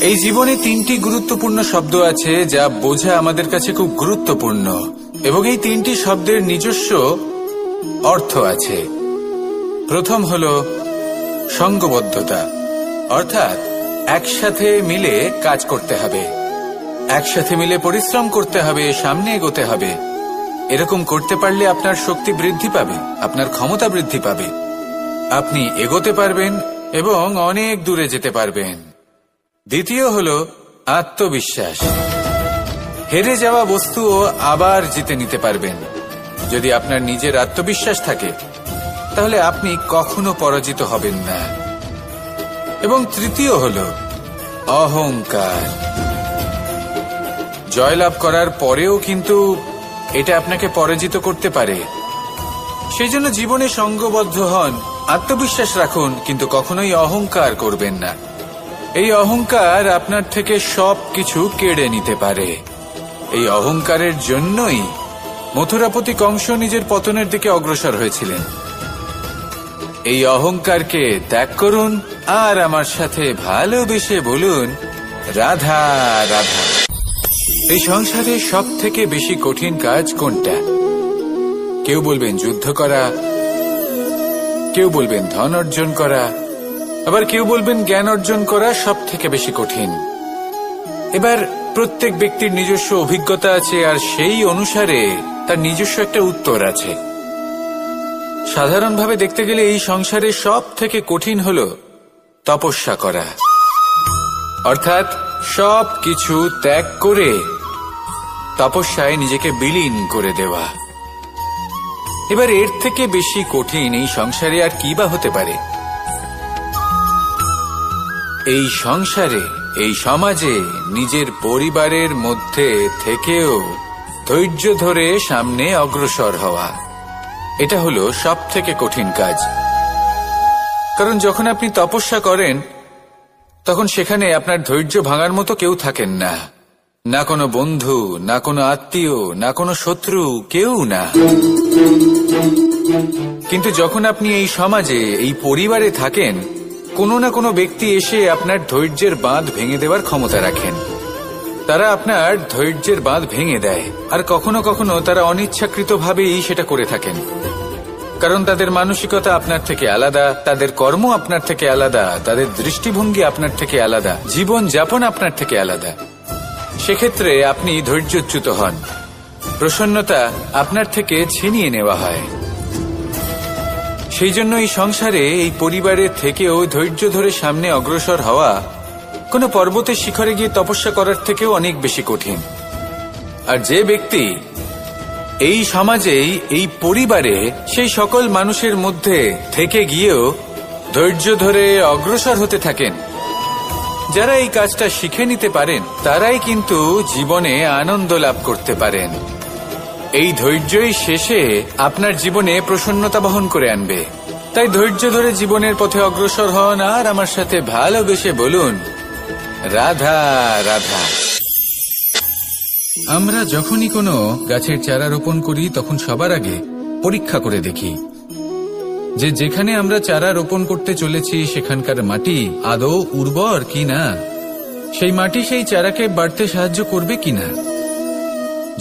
এই জীবনে তিনটি গুরুত্বপূর্ণ শব্দ আছে যা বোঝা আমাদের কাছে খুব গুরুত্বপূর্ণ, এবং এই তিনটি শব্দের নিজস্ব অর্থ আছে। প্রথম হল সঙ্গবদ্ধতা, অর্থাৎ একসাথে মিলে কাজ করতে হবে, একসাথে মিলে পরিশ্রম করতে হবে, সামনে এগোতে হবে। এরকম করতে পারলে আপনার শক্তি বৃদ্ধি পাবে, আপনার ক্ষমতা বৃদ্ধি পাবে, আপনি এগোতে পারবেন এবং অনেক দূরে যেতে পারবেন। দ্বিতীয় হল আত্মবিশ্বাস। হেরে যাওয়া বস্তুও আবার জিতে নিতে পারবেন। যদি আপনার নিজের আত্মবিশ্বাস থাকে তাহলে আপনি কখনো পরাজিত হবেন না। এবং তৃতীয় হল অহংকার। জয়লাভ করার পরেও কিন্তু এটা আপনাকে পরাজিত করতে পারে। সেই জন্য জীবনে সঙ্গবদ্ধ হন, আত্মবিশ্বাস রাখুন, কিন্তু কখনোই অহংকার করবেন না। এই অহংকার আপনার থেকে সবকিছু কেড়ে নিতে পারে। এই অহংকারের জন্যই মথুরাপতি কংস নিজের পতনের দিকে অগ্রসর হয়েছিলেন। এই অহংকারকে ত্যাগ করুন আর আমার সাথে ভালোবেসে বলুন, রাধা রাধা। এই সংসারে সব থেকে বেশি কঠিন কাজ কোনটা? কেউ বলবেন যুদ্ধ করা, কেউ বলবেন ধন অর্জন করা, আবার কেউ বলবেন জ্ঞান অর্জন করা সব থেকে বেশি কঠিন। এবার প্রত্যেক ব্যক্তির নিজস্ব অভিজ্ঞতা আছে আর সেই অনুসারে তার নিজস্ব একটা উত্তর আছে। সাধারণভাবে দেখতে গেলে এই সংসারে সব থেকে কঠিন হল তপস্যা করা, অর্থাৎ সব কিছু ত্যাগ করে তপস্যায় নিজেকে বিলীন করে দেওয়া। এবার এর থেকে বেশি কঠিন এই সংসারে আর কি বা হতে পারে? এই সংসারে, এই সমাজে, নিজের পরিবারের মধ্যে থেকেও ধৈর্য ধরে সামনে অগ্রসর হওয়া, এটা হলো সব থেকে কঠিন কাজ। কারণ যখন আপনি তপস্যা করেন তখন সেখানে আপনার ধৈর্য ভাঙার মতো কেউ থাকেন না, না কোনো বন্ধু, না কোনো আত্মীয়, না কোনো শত্রু, কেউ না। কিন্তু যখন আপনি এই সমাজে, এই পরিবারে থাকেন, কোনো না কোনো ব্যক্তি এসে আপনার ধৈর্যের বাঁধ ভেঙে দেওয়ার ক্ষমতা রাখেন। তারা আপনার ধৈর্যের বাঁধ ভেঙে দেয়, আর কখনো কখনো তারা অনিচ্ছাকৃতভাবেই সেটা করে থাকেন। কারণ তাদের মানসিকতা আপনার থেকে আলাদা, তাদের কর্ম আপনার থেকে আলাদা, তাদের দৃষ্টিভঙ্গি আপনার থেকে আলাদা, জীবন যাপন আপনার থেকে আলাদা। সেক্ষেত্রে আপনি ধৈর্যচ্যুত হন, প্রসন্নতা আপনার থেকে ছিনিয়ে নেওয়া হয়। সেই জন্য এই সংসারে, এই পরিবারের থেকেও ধৈর্য ধরে সামনে অগ্রসর হওয়া কোনো পর্বতের শিখরে গিয়ে তপস্যা করার থেকেও অনেক বেশি কঠিন। আর যে ব্যক্তি এই সমাজেই, এই পরিবারে, সেই সকল মানুষের মধ্যে থেকে গিয়েও ধৈর্য ধরে অগ্রসর হতে থাকেন, যারা এই কাজটা শিখে নিতে পারেন, তারাই কিন্তু জীবনে আনন্দ লাভ করতে পারেন। এই ধৈর্যই শেষে আপনার জীবনে প্রসন্নতা বহন করে আনবে। তাই ধৈর্য ধরে জীবনের পথে অগ্রসর হন আর আমার সাথে ভালোবেসে বলুন, রাধা রাধা। আমরা যখনই কোনো গাছের চারা রোপণ করি তখন সবার আগে পরীক্ষা করে দেখি যে যেখানে আমরা চারা রোপণ করতে চলেছি সেখানকার মাটি আদৌ উর্বর কিনা, সেই মাটি সেই চারাকে বাড়তে সাহায্য করবে কিনা।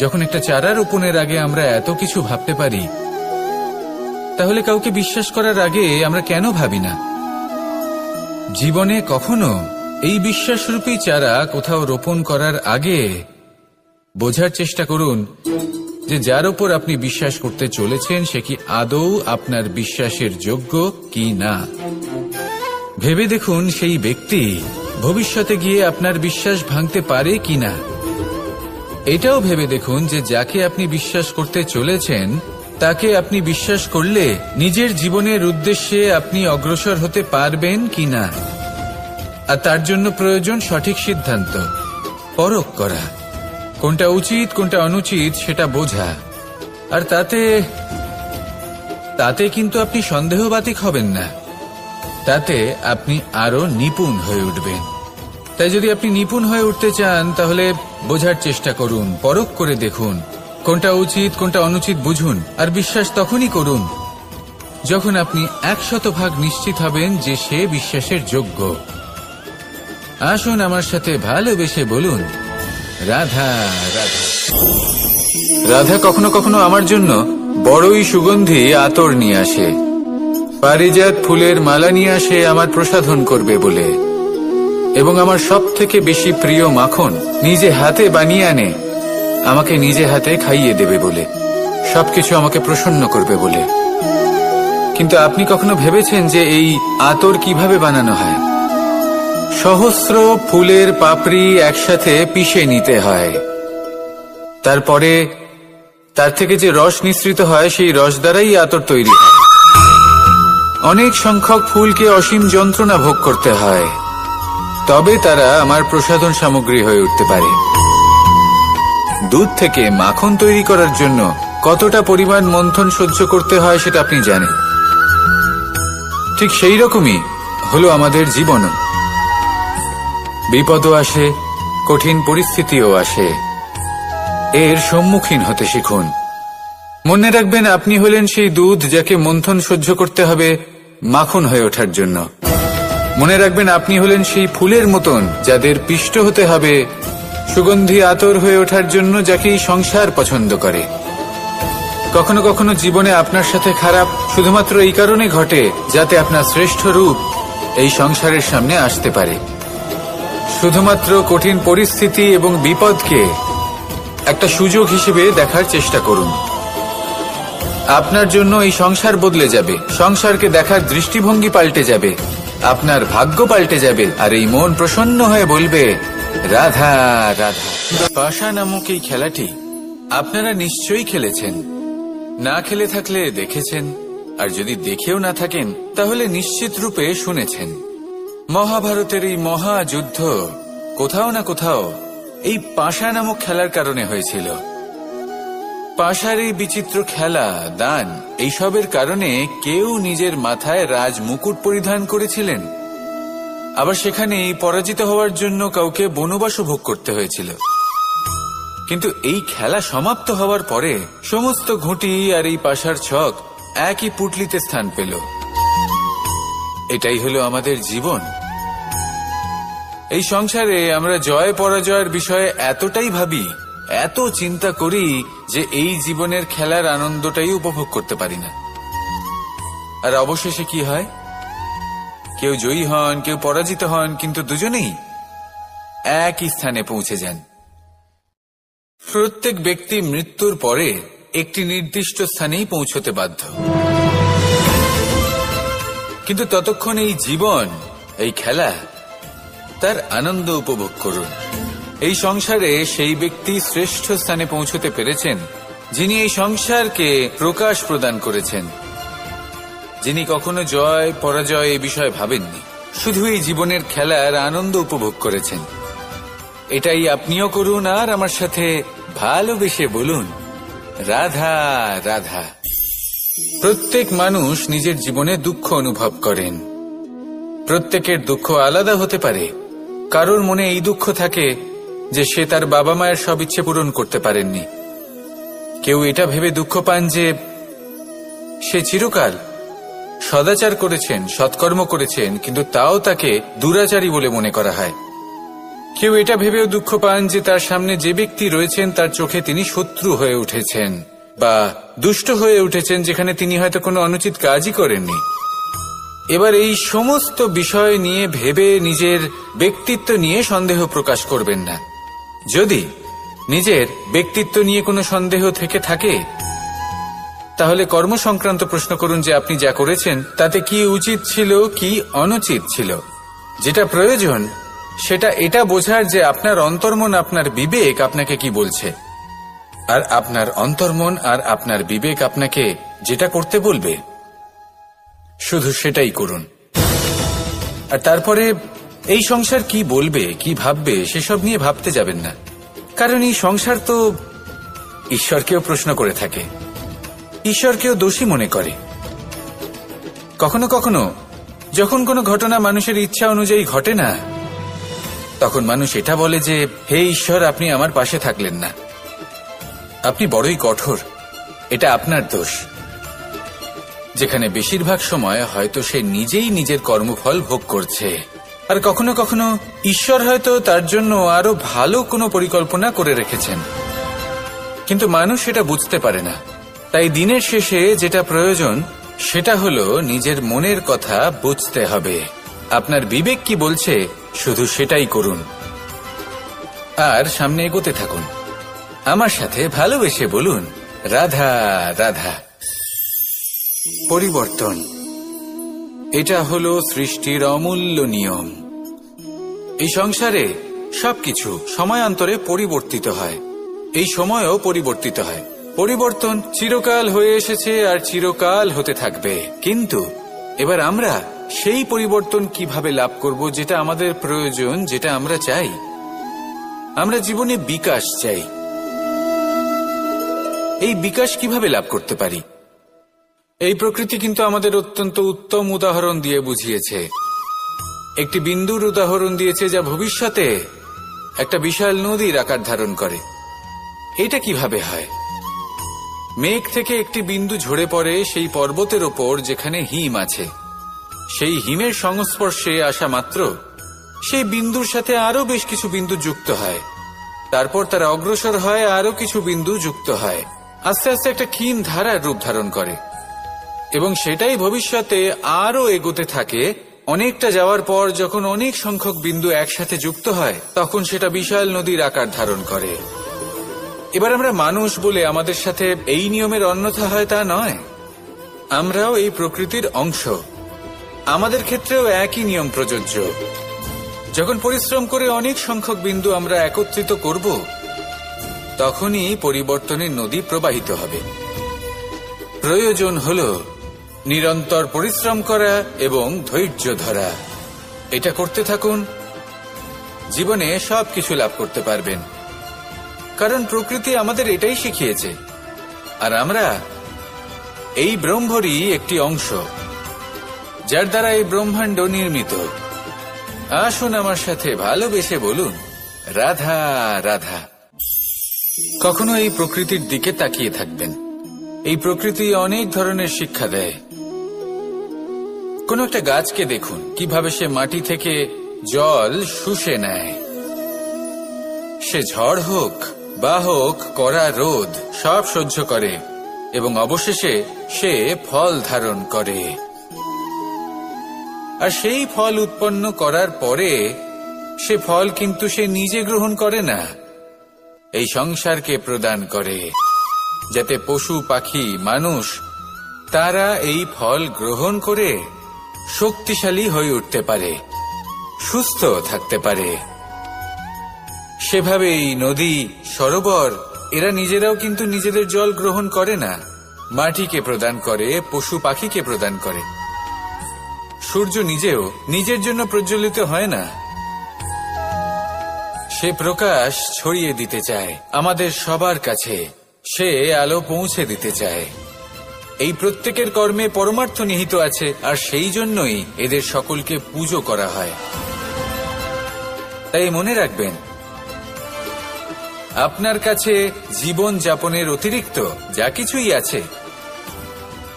যখন একটা চারা রোপণের আগে আমরা এত কিছু ভাবতে পারি, তাহলে কাউকে বিশ্বাস করার আগে আমরা কেন ভাবি না? জীবনে কখনো এই বিশ্বাসরূপী চারা কোথাও রোপণ করার আগে বোঝার চেষ্টা করুন যে যার উপর আপনি বিশ্বাস করতে চলেছেন সে কি আদৌ আপনার বিশ্বাসের যোগ্য কি না। ভেবে দেখুন সেই ব্যক্তি ভবিষ্যতে গিয়ে আপনার বিশ্বাস ভাঙতে পারে কিনা। এটাও ভেবে দেখুন যে যাকে আপনি বিশ্বাস করতে চলেছেন তাকে আপনি বিশ্বাস করলে নিজের জীবনের উদ্দেশ্যে আপনি অগ্রসর হতে পারবেন কিনা। আর তার জন্য প্রয়োজন সঠিক সিদ্ধান্ত, পরখ করা, কোনটা উচিত কোনটা অনুচিত সেটা বোঝা। আর তাতে কিন্তু আপনি সন্দেহবাতিক হবেন না, তাতে আপনি আরো নিপুণ হয়ে উঠবেন। তাই যদি আপনি নিপুণ হয়ে উঠতে চান তাহলে বোঝার চেষ্টা করুন, পরখ করে দেখুন, কোনটা উচিত কোনটা অনুচিত বুঝুন। আর বিশ্বাস তখনই করুন যখন আপনি 100% নিশ্চিত হবেন যে সে বিশ্বাসের যোগ্য। আসুন আমার সাথে ভালোবেসে বলুন, রাধা রাধা। রাধা কখনো কখনো আমার জন্য বড়ই সুগন্ধি আতর নিয়ে আসে, পারিজাত ফুলের মালা নিয়ে আসে আমার প্রসাধন করবে বলে, এবং আমার সব থেকে বেশি প্রিয় মাখন নিজে হাতে বানিয়ে আনে আমাকে নিজে হাতে খাইয়ে দেবে বলে, সবকিছু আমাকে প্রসন্ন করবে বলে। কিন্তু আপনি কখনো ভেবেছেন যে এই আতর কিভাবে বানানো হয়? সহস্র ফুলের পাপড়ি একসাথে পিষে নিতে হয়, তারপরে তার থেকে যে রস নিঃসৃত হয় সেই রস দ্বারাই আতর তৈরি হয়। অনেক সংখ্যক ফুলকে অসীম যন্ত্রণা ভোগ করতে হয়, তবে তারা আমার প্রসাধন সামগ্রী হয়ে উঠতে পারে। দুধ থেকে মাখন তৈরি করার জন্য কতটা পরিমাণ মন্থন সহ্য করতে হয় সেটা আপনি জানেন। ঠিক সেই রকমই হলো আমাদের জীবনও। বিপদও আসে, কঠিন পরিস্থিতিও আসে, এর সম্মুখীন হতে শিখুন। মনে রাখবেন, আপনি হলেন সেই দুধ যাকে মন্থন সহ্য করতে হবে মাখন হয়ে ওঠার জন্য। মনে রাখবেন, আপনি হলেন সেই ফুলের মতন যাদের পিষ্ট হতে হবে সুগন্ধি আতর হয়ে ওঠার জন্য, যাকে এই সংসার পছন্দ করে। কখনো কখনো জীবনে আপনার সাথে খারাপ শুধুমাত্র এই কারণে ঘটে যাতে আপনার শ্রেষ্ঠ রূপ এই সংসারের সামনে আসতে পারে। শুধুমাত্র কঠিন পরিস্থিতি এবং বিপদকে একটা সুযোগ হিসেবে দেখার চেষ্টা করুন। আপনার জন্য এই সংসার বদলে যাবে, সংসারকে দেখার দৃষ্টিভঙ্গি পাল্টে যাবে, আপনার ভাগ্য পাল্টে যাবে, আর এই মন প্রসন্ন হয়ে বলবে, রাধা রাধা। পাশা নামক এই খেলাটি আপনারা নিশ্চয়ই খেলেছেন, না খেলে থাকলে দেখেছেন, আর যদি দেখেও না থাকেন তাহলে নিশ্চিত রূপে শুনেছেন। মহাভারতের এই মহাযুদ্ধ কোথাও না কোথাও এই পাশা নামক খেলার কারণে হয়েছিল। পাশার এই বিচিত্র খেলা, দান, এইসবের কারণে কেউ নিজের মাথায় রাজ মুকুট পরিধান করেছিলেন, আবার সেখানে পরাজিত হওয়ার জন্য কাউকে বনবাসও ভোগ করতে হয়েছিল। কিন্তু এই খেলা সমাপ্ত হওয়ার পরে সমস্ত ঘুঁটি আর এই পাশার ছক একই পুটলিতে স্থান পেল। এটাই হলো আমাদের জীবন। এই সংসারে আমরা জয় পরাজয়ের বিষয়ে এতটাই ভাবি, এত চিন্তা করি যে এই জীবনের খেলার আনন্দটাই উপভোগ করতে পারি না। আর অবশেষে কি হয়? কেউ জয়ী হন, কেউ পরাজিত হন, কিন্তু দুজনেই একই স্থানে পৌঁছে যান। প্রত্যেক ব্যক্তি মৃত্যুর পরে একটি নির্দিষ্ট স্থানেই পৌঁছতে বাধ্য, কিন্তু ততক্ষণ এই জীবন, এই খেলা, তার আনন্দ উপভোগ করুন। এই সংসারে সেই ব্যক্তি শ্রেষ্ঠ স্থানে পৌঁছতে পেরেছেন যিনি এই সংসারকে প্রকাশ প্রদান করেছেন, যিনি কখনো জয় পরাজয় এই বিষয়ে ভাবেননি, শুধু এই জীবনের খেলার আনন্দ উপভোগ করেছেন। এটাই আপনিও করুন, আর আমার সাথে ভালোবেসে বলুন, রাধা রাধা। প্রত্যেক মানুষ নিজের জীবনে দুঃখ অনুভব করেন। প্রত্যেকের দুঃখ আলাদা হতে পারে। কারোর মনে এই দুঃখ থাকে যে সে তার বাবা মায়ের সব ইচ্ছে পূরণ করতে পারেননি। কেউ এটা ভেবে দুঃখ পান যে সে চিরকাল সদাচার করেছেন, সৎকর্ম করেছেন, কিন্তু তাও তাকে দুরাচারী বলে মনে করা হয়। কেউ এটা ভেবেও দুঃখ পান যে তার সামনে যে ব্যক্তি রয়েছেন তার চোখে তিনি শত্রু হয়ে উঠেছেন বা দুষ্ট হয়ে উঠেছেন, যেখানে তিনি হয়তো কোনো অনুচিত কাজই করেননি। এবার এই সমস্ত বিষয় নিয়ে ভেবে নিজের ব্যক্তিত্ব নিয়ে সন্দেহ প্রকাশ করবেন না। যদি নিজের ব্যক্তিত্ব নিয়ে কোনো সন্দেহ থেকে থাকে তাহলে কর্ম সংক্রান্ত প্রশ্ন করুন যে আপনি যা করেছেন তাতে কি উচিত ছিল, কি অনুচিত ছিল। যেটা প্রয়োজন সেটা এটা বোঝার যে আপনার অন্তর্মন, আপনার বিবেক আপনাকে কি বলছে, আর আপনার অন্তর্মন আর আপনার বিবেক আপনাকে যেটা করতে বলবে শুধু সেটাই করুন। আর তারপরে এই সংসার কি বলবে, কি ভাববে সেসব নিয়ে ভাবতে যাবেন না, কারণ এই সংসার তো ঈশ্বরকেও প্রশ্ন করে থাকে, ঈশ্বরকেও দোষী মনে করে। কখনো কখনো যখন কোনো ঘটনা মানুষের ইচ্ছা অনুযায়ী ঘটে না, তখন মানুষ এটা বলে যে হে ঈশ্বর, আপনি আমার পাশে থাকলেন না, আপনি বড়ই কঠোর, এটা আপনার দোষ। যেখানে বেশিরভাগ সময় হয়তো সে নিজেই নিজের কর্মফল ভোগ করছে, আর কখনো কখনো ঈশ্বর হয়তো তার জন্য আরো ভালো কোনো পরিকল্পনা করে রেখেছেন, কিন্তু মানুষ সেটা বুঝতে পারে না। তাই দিনের শেষে যেটা প্রয়োজন সেটা হলো নিজের মনের কথা বুঝতে হবে। আপনার বিবেক কি বলছে শুধু সেটাই করুন আর সামনে এগোতে থাকুন। আমার সাথে ভালোবেসে বলুন, রাধা রাধা। পরিবর্তন, এটা হলো সৃষ্টির অমূল্য নিয়ম। এই সংসারে সবকিছু সময়ান্তরে পরিবর্তিত হয়, এই সময়ও পরিবর্তিত হয়। পরিবর্তন চিরকাল হয়ে এসেছে আর চিরকাল হতে থাকবে, কিন্তু এবার আমরা সেই পরিবর্তন কিভাবে লাভ করব যেটা আমাদের প্রয়োজন, যেটা আমরা চাই। আমরা জীবনে বিকাশ চাই। এই বিকাশ কিভাবে লাভ করতে পারি? এই প্রকৃতি কিন্তু আমাদের অত্যন্ত উত্তম উদাহরণ দিয়ে বুঝিয়েছে। একটি বিন্দুর উদাহরণ দিয়েছে যা ভবিষ্যতে একটা বিশাল নদীর আকার ধারণ করে। এটা কিভাবে হয়? মেঘ থেকে একটি বিন্দু ঝরে পড়ে সেই পর্বতের ওপর যেখানে হিম আছে। সেই হিমের সংস্পর্শে আসা মাত্র সেই বিন্দুর সাথে আরো বেশ কিছু বিন্দু যুক্ত হয়, তারপর তারা অগ্রসর হয়, আরো কিছু বিন্দু যুক্ত হয়, আস্তে আস্তে একটা ক্ষীণ ধারার রূপ ধারণ করে এবং সেটাই ভবিষ্যতে আরো এগোতে থাকে। অনেকটা যাওয়ার পর যখন অনেক সংখ্যক বিন্দু একসাথে যুক্ত হয় তখন সেটা বিশাল নদীর আকার ধারণ করে। এবার আমরা মানুষ বলে আমাদের সাথে এই নিয়মের অন্যথা হয় তা নয়। আমরাও এই প্রকৃতির অংশ, আমাদের ক্ষেত্রেও একই নিয়ম প্রযোজ্য। যখন পরিশ্রম করে অনেক সংখ্যক বিন্দু আমরা একত্রিত করব তখনই পরিবর্তনের নদী প্রবাহিত হবে। প্রয়োজন হলো নিরন্তর পরিশ্রম করা এবং ধৈর্য ধরা। এটা করতে থাকুন, জীবনে সবকিছু লাভ করতে পারবেন, কারণ প্রকৃতি আমাদের এটাই শিখিয়েছে। আর আমরা এই ব্রহ্মরই একটি অংশ, যার দ্বারা এই ব্রহ্মাণ্ড নির্মিত। আসুন আমার সাথে ভালোবেসে বলুন, রাধা রাধা। কখনো এই প্রকৃতির দিকে তাকিয়ে থাকবেন। এই প্রকৃতি অনেক ধরনের শিক্ষা দেয়। কোন একটা গাছকে দেখুন কিভাবে সে মাটি থেকে জল শুষে নেয়। সে ঝড় হোক বা হোক কড়া রোদ সব সহ্য করে এবং অবশেষে সে ফল ধারণ করে। আর সেই ফল উৎপন্ন করার পরে সে ফল কিন্তু সে নিজে গ্রহণ করে না, এই সংসারকে প্রদান করে, যাতে পশু পাখি মানুষ তারা এই ফল গ্রহণ করে শক্তিশালী হয়ে উঠতে পারে, সুস্থ থাকতে পারে। সেভাবেই নদী, সরোবর এরা নিজেরাও কিন্তু নিজেদের জল গ্রহণ করে না, মাটিকে প্রদান করে, পশু পাখিকে প্রদান করে। সূর্য নিজেও নিজের জন্য প্রজ্বলিত হয় না, সে প্রকাশ ছড়িয়ে দিতে চায় আমাদের সবার কাছে, সে আলো পৌঁছে দিতে চায়। এই প্রত্যেকের কর্মে পরমার্থ নিহিত আছে, আর সেই জন্যই এদের সকলকে পুজো করা হয়। তাই মনে রাখবেন, আপনার কাছে জীবন যাপনের অতিরিক্ত যা কিছুই আছে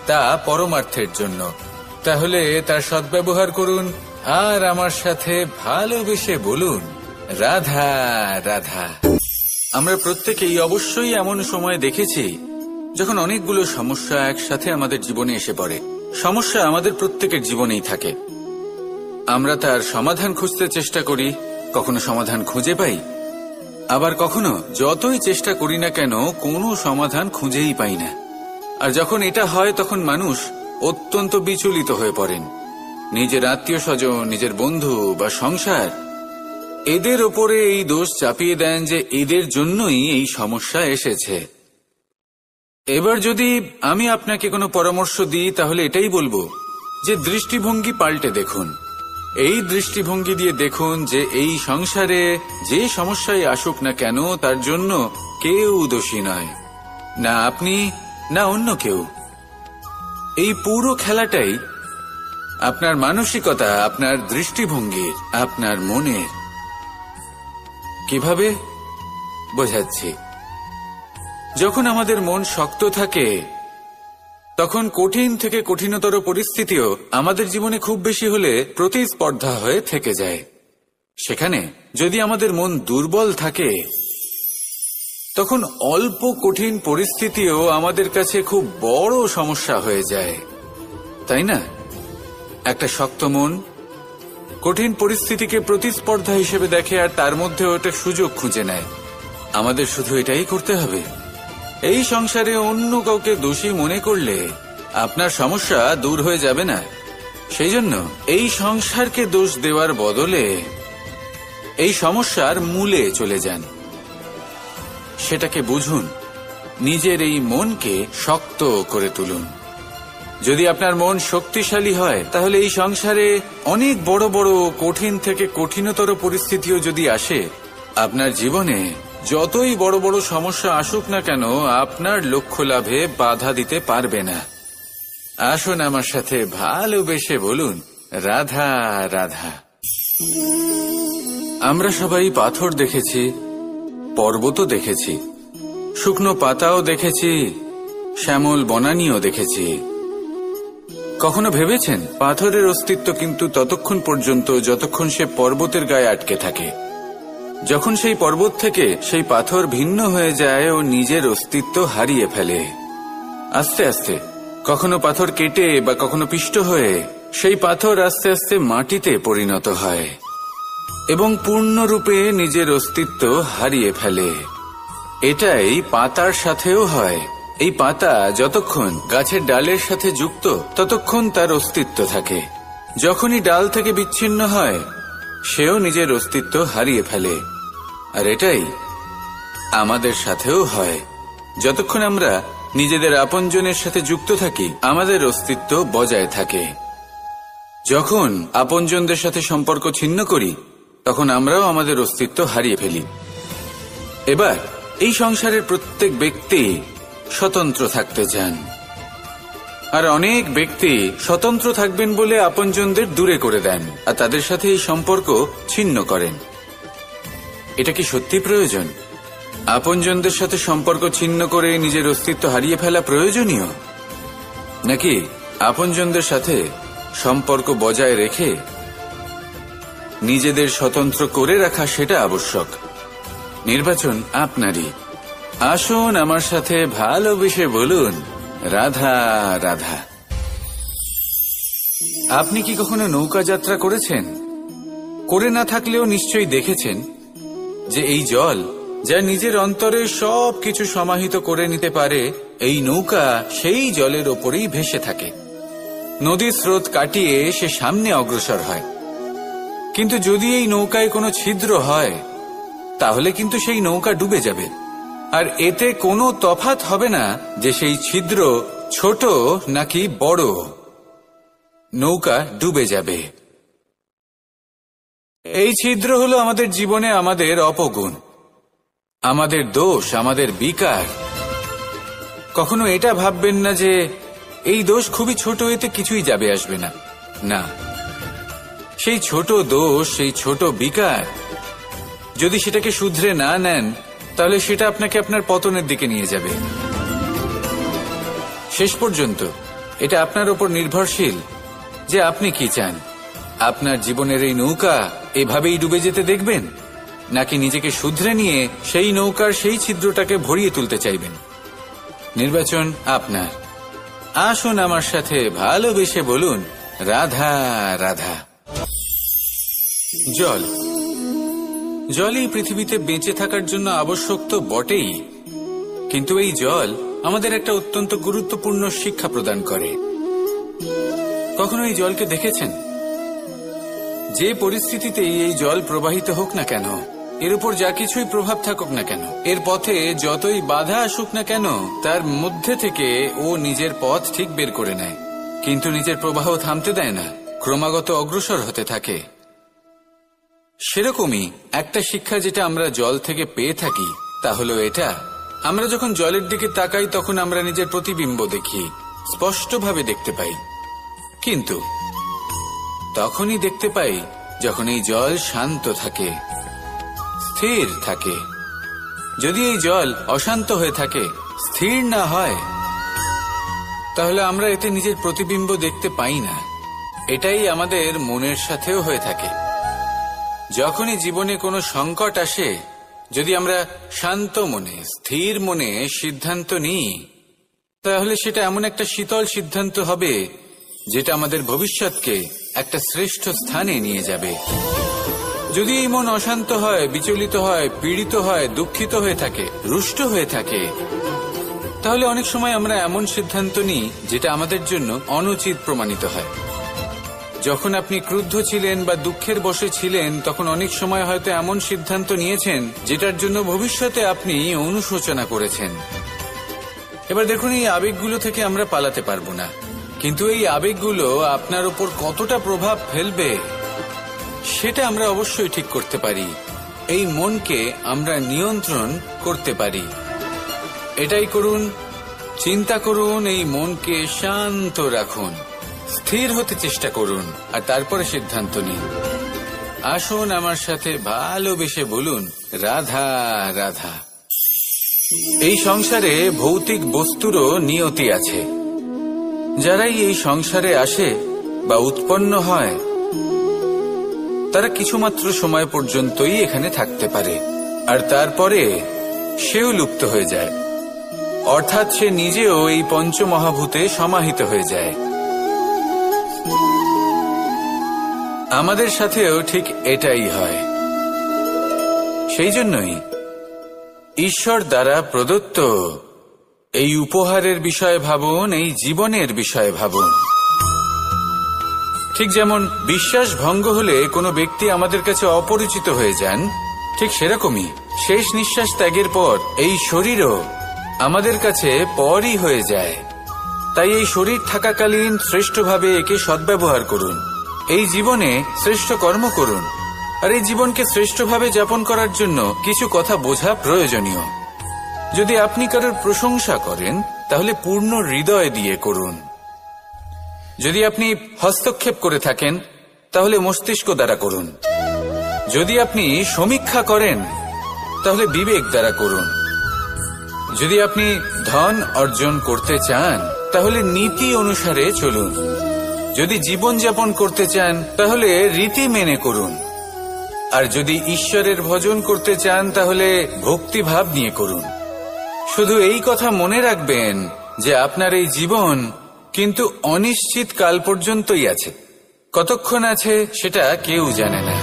তা পরমার্থের জন্য। তাহলে তার সদ্ব্যবহার করুন আর আমার সাথে ভালোবেসে বলুন, রাধা রাধা। আমরা প্রত্যেকেই অবশ্যই এমন সময় দেখেছি যখন অনেকগুলো সমস্যা একসাথে আমাদের জীবনে এসে পড়ে। সমস্যা আমাদের প্রত্যেকের জীবনেই থাকে। আমরা তার সমাধান খুঁজতে চেষ্টা করি, কখনো সমাধান খুঁজে পাই, আবার কখনো যতই চেষ্টা করি না কেন কোনো সমাধান খুঁজেই পাই না। আর যখন এটা হয় তখন মানুষ অত্যন্ত বিচলিত হয়ে পড়েন। নিজের আত্মীয় স্বজন, নিজের বন্ধু বা সংসার এদের ওপরে এই দোষ চাপিয়ে দেন যে এদের জন্যই এই সমস্যা এসেছে। এবার যদি আমি আপনাকে কোনো পরামর্শ দিই তাহলে এটাই বলবো যে দৃষ্টিভঙ্গি পাল্টে দেখুন। এই দৃষ্টিভঙ্গি দিয়ে দেখুন যে এই সংসারে যে সমস্যায় আসুক না কেন তার জন্য কেউ দোষী নয়, না আপনি না অন্য কেউ। এই পুরো খেলাটাই আপনার মানসিকতা, আপনার দৃষ্টিভঙ্গির, আপনার মনের। কিভাবে বোঝাচ্ছি? যখন আমাদের মন শক্ত থাকে তখন কঠিন থেকে কঠিনতর পরিস্থিতিও আমাদের জীবনে খুব বেশি হলে প্রতিস্পর্ধা হয়ে থেকে যায়। সেখানে যদি আমাদের মন দুর্বল থাকে, তখন অল্প কঠিন পরিস্থিতিও আমাদের কাছে খুব বড় সমস্যা হয়ে যায়, তাই না? একটা শক্ত মন কঠিন পরিস্থিতিকে প্রতিস্পর্ধা হিসেবে দেখে আর তার মধ্যে ওটা সুযোগ খুঁজে নেয়। আমাদের শুধু এটাই করতে হবে। এই সংসারে অন্য কাউকে দোষী মনে করলে আপনার সমস্যা দূর হয়ে যাবে না। সেই জন্য এই সংসারকে দোষ দেওয়ার বদলে এই সমস্যার মূলে চলে যান, সেটাকে বুঝুন, নিজের এই মনকে শক্ত করে তুলুন। যদি আপনার মন শক্তিশালী হয়, তাহলে এই সংসারে অনেক বড় বড় কঠিন থেকে কঠিনতর পরিস্থিতিও যদি আসে, আপনার জীবনে যতই বড় বড় সমস্যা আসুক না কেন, আপনার লক্ষ্য লাভে বাধা দিতে পারবে না। আসুন আমার সাথে ভালোবেসে বলুন, রাধা রাধা। আমরা সবাই পাথর দেখেছি, পর্বতও দেখেছি, শুকনো পাতাও দেখেছি, শ্যামল বনানীও দেখেছি। কখনো ভেবেছেন পাথরের অস্তিত্ব কিন্তু ততক্ষণ পর্যন্ত যতক্ষণ সে পর্বতের গায়ে আটকে থাকে। যখন সেই পর্বত থেকে সেই পাথর ভিন্ন হয়ে যায় ও নিজের অস্তিত্ব হারিয়ে ফেলে। আস্তে আস্তে কখনো পাথর কেটে বা কখনো পিষ্ট হয়ে সেই পাথর আস্তে আস্তে মাটিতে পরিণত হয় এবং পূর্ণরূপে নিজের অস্তিত্ব হারিয়ে ফেলে। এটাই পাতার সাথেও হয়। এই পাতা যতক্ষণ গাছের ডালের সাথে যুক্ত ততক্ষণ তার অস্তিত্ব থাকে। যখনই ডাল থেকে বিচ্ছিন্ন হয়, সেও নিজের অস্তিত্ব হারিয়ে ফেলে। আর এটাই আমাদের সাথেও হয়। যতক্ষণ আমরা নিজেদের আপনজনের সাথে যুক্ত থাকি, আমাদের অস্তিত্ব বজায় থাকে। যখন আপনজনদের সাথে সম্পর্ক ছিন্ন করি, তখন আমরাও আমাদের অস্তিত্ব হারিয়ে ফেলি। এবার এই সংসারের প্রত্যেক ব্যক্তি স্বতন্ত্র থাকতে চান, আর অনেক ব্যক্তি স্বতন্ত্র থাকবেন বলে আপনজনদের দূরে করে দেন আর তাদের সাথে এই সম্পর্ক ছিন্ন করেন। এটা কি সত্যি প্রয়োজন? আপনজনদের সাথে সম্পর্ক ছিন্ন করে নিজের অস্তিত্ব হারিয়ে ফেলা প্রয়োজনীয়, নাকি আপনজনদের সাথে সম্পর্ক বজায় রেখে নিজেদের স্বতন্ত্র করে রাখা সেটা আবশ্যক? নির্বাচন আপনারই। আসুন আমার সাথে ভালোবেসে বলুন, রাধা রাধা। আপনি কি কখনো নৌকা যাত্রা করেছেন? করে না থাকলেও নিশ্চয়ই দেখেছেন যে এই জল যা নিজের অন্তরে সব কিছু সমাহিত করে নিতে পারে, এই নৌকা সেই জলের ওপরেই ভেসে থাকে। নদীর স্রোত কাটিয়ে সে সামনে অগ্রসর হয়। কিন্তু যদি এই নৌকায় কোনো ছিদ্র হয়, তাহলে কিন্তু সেই নৌকা ডুবে যাবে। আর এতে কোনো তফাৎ হবে না যে সেই ছিদ্র ছোট নাকি বড়, নৌকা ডুবে যাবে। এই ছিদ্র হলো আমাদের জীবনে আমাদের অপগুণ, আমাদের দোষ, আমাদের বিকার। কখনো এটা ভাববেন না যে এই দোষ খুবই ছোট, এতে কিছুই যাবে আসবে না। না, সেই ছোট দোষ, সেই ছোট বিকার যদি সেটাকে শুধরে না নেন, তাহলে সেটা আপনাকে আপনার পতনের দিকে নিয়ে যাবে। শেষ পর্যন্ত এটা আপনার উপর নির্ভরশীল যে আপনি কি চান। আপনার জীবনের এই নৌকা এভাবেই ডুবে যেতে দেখবেন, নাকি নিজেকে শুধরে নিয়ে সেই নৌকার সেই ছিদ্রটাকে ভরিয়ে তুলতে চাইবেন? নির্বাচন আপনার। আসুন আমার সাথে ভালোবেসে বলুন, রাধা রাধা। জল, জলই পৃথিবীতে বেঁচে থাকার জন্য আবশ্যক তো বটেই, কিন্তু এই জল আমাদের একটা অত্যন্ত গুরুত্বপূর্ণ শিক্ষা প্রদান করে। কখনো এই জলকে দেখেছেন? যে পরিস্থিতিতেই এই জল প্রবাহিত হোক না কেন, এর উপর যা কিছুই প্রভাব থাকুক না কেন, এর পথে যতই বাধা আসুক না কেন, তার মধ্যে থেকে ও নিজের পথ ঠিক বের করে নেয়, কিন্তু নিজের প্রবাহ থামতে দেয় না, ক্রমাগত অগ্রসর হতে থাকে। সেরকমই একটা শিক্ষা যেটা আমরা জল থেকে পেয়ে থাকি, তা হলো এটা: আমরা যখন জলের দিকে তাকাই, তখন আমরা নিজের প্রতিবিম্ব দেখি, স্পষ্টভাবে দেখতে পাই। কিন্তু তখনই দেখতে পাই যখন এই জল শান্ত থাকে, স্থির থাকে। যদি এই জল অশান্ত হয়ে থাকে, স্থির না হয়, তাহলে আমরা এতে নিজের প্রতিবিম্ব দেখতে পাই না। এটাই আমাদের মনের সাথেও হয়ে থাকে। যখনই জীবনে কোনো সংকট আসে, যদি আমরা শান্ত মনে, স্থির মনে সিদ্ধান্ত নিই, তাহলে সেটা এমন একটা শীতল সিদ্ধান্ত হবে যেটা আমাদের ভবিষ্যৎকে একটা শ্রেষ্ঠ স্থানে নিয়ে যাবে। যদি এই মন অশান্ত হয়, বিচলিত হয়, পীড়িত হয়, দুঃখিত হয়ে থাকে, রুষ্ট হয়ে থাকে, তাহলে অনেক সময় আমরা এমন সিদ্ধান্ত নিই যেটা আমাদের জন্য অনুচিত প্রমাণিত হয়। যখন আপনি ক্রুদ্ধ ছিলেন বা দুঃখের বশে ছিলেন, তখন অনেক সময় হয়তো এমন সিদ্ধান্ত নিয়েছেন যেটার জন্য ভবিষ্যতে আপনি অনুশোচনা করেছেন। এবার দেখুন, এই আবেগগুলো থেকে আমরা পালাতে পারবো না, কিন্তু এই আবেগগুলো আপনার উপর কতটা প্রভাব ফেলবে সেটা আমরা অবশ্যই ঠিক করতে পারি। এই মনকে আমরা নিয়ন্ত্রণ করতে পারি। এটাই করুন, চিন্তা করুন, এই মনকে শান্ত রাখুন, স্থির হতে চেষ্টা করুন, আর তারপরে সিদ্ধান্ত নিন। আসুন আমার সাথে ভালোবেসে বলুন, রাধা রাধা। এই সংসারে ভৌতিক বস্তুরও নিয়তি আছে। যারাই এই সংসারে আসে বা উৎপন্ন হয়, তারা কিছুমাত্র সময় পর্যন্তই এখানে থাকতে পারে, আর তারপরে সেও লুপ্ত হয়ে যায়, অর্থাৎ সে নিজেও এই পঞ্চমহাভূতে সমাহিত হয়ে যায়। আমাদের সাথেও ঠিক এটাই হয়। সেই জন্যই ঈশ্বর দ্বারা প্রদত্ত এই উপহারের বিষয়ে ভাবুন, এই জীবনের বিষয়ে ভাবুন। ঠিক যেমন বিশ্বাস ভঙ্গ হলে কোনো ব্যক্তি আমাদের কাছে অপরিচিত হয়ে যান, ঠিক সেরকমই শেষ নিঃশ্বাস ত্যাগের পর এই শরীরও আমাদের কাছে পরই হয়ে যায়। তাই এই শরীর থাকাকালীন শ্রেষ্ঠভাবে একে সদ্ব্যবহার করুন, এই জীবনে শ্রেষ্ঠ কর্ম করুন, আর এই জীবনকে শ্রেষ্ঠভাবে যাপন করার জন্য কিছু কথা বোঝা প্রয়োজনীয়। যদি আপনি কারোর প্রশংসা করেন, তাহলে পূর্ণ হৃদয় দিয়ে করুন। যদি আপনি হস্তক্ষেপ করে থাকেন, তাহলে মস্তিষ্ক দ্বারা করুন। যদি আপনি সমীক্ষা করেন, তাহলে বিবেক দ্বারা করুন। যদি আপনি ধন অর্জন করতে চান, তাহলে নীতি অনুসারে চলুন। যদি জীবনযাপন করতে চান, তাহলে রীতি মেনে করুন। আর যদি ঈশ্বরের ভজন করতে চান, তাহলে ভক্তিভাব নিয়ে করুন। শুধু এই কথা মনে রাখবেন যে আপনার এই জীবন কিন্তু অনিশ্চিত কাল পর্যন্তই আছে। কতক্ষণ আছে সেটা কেউ জানে না।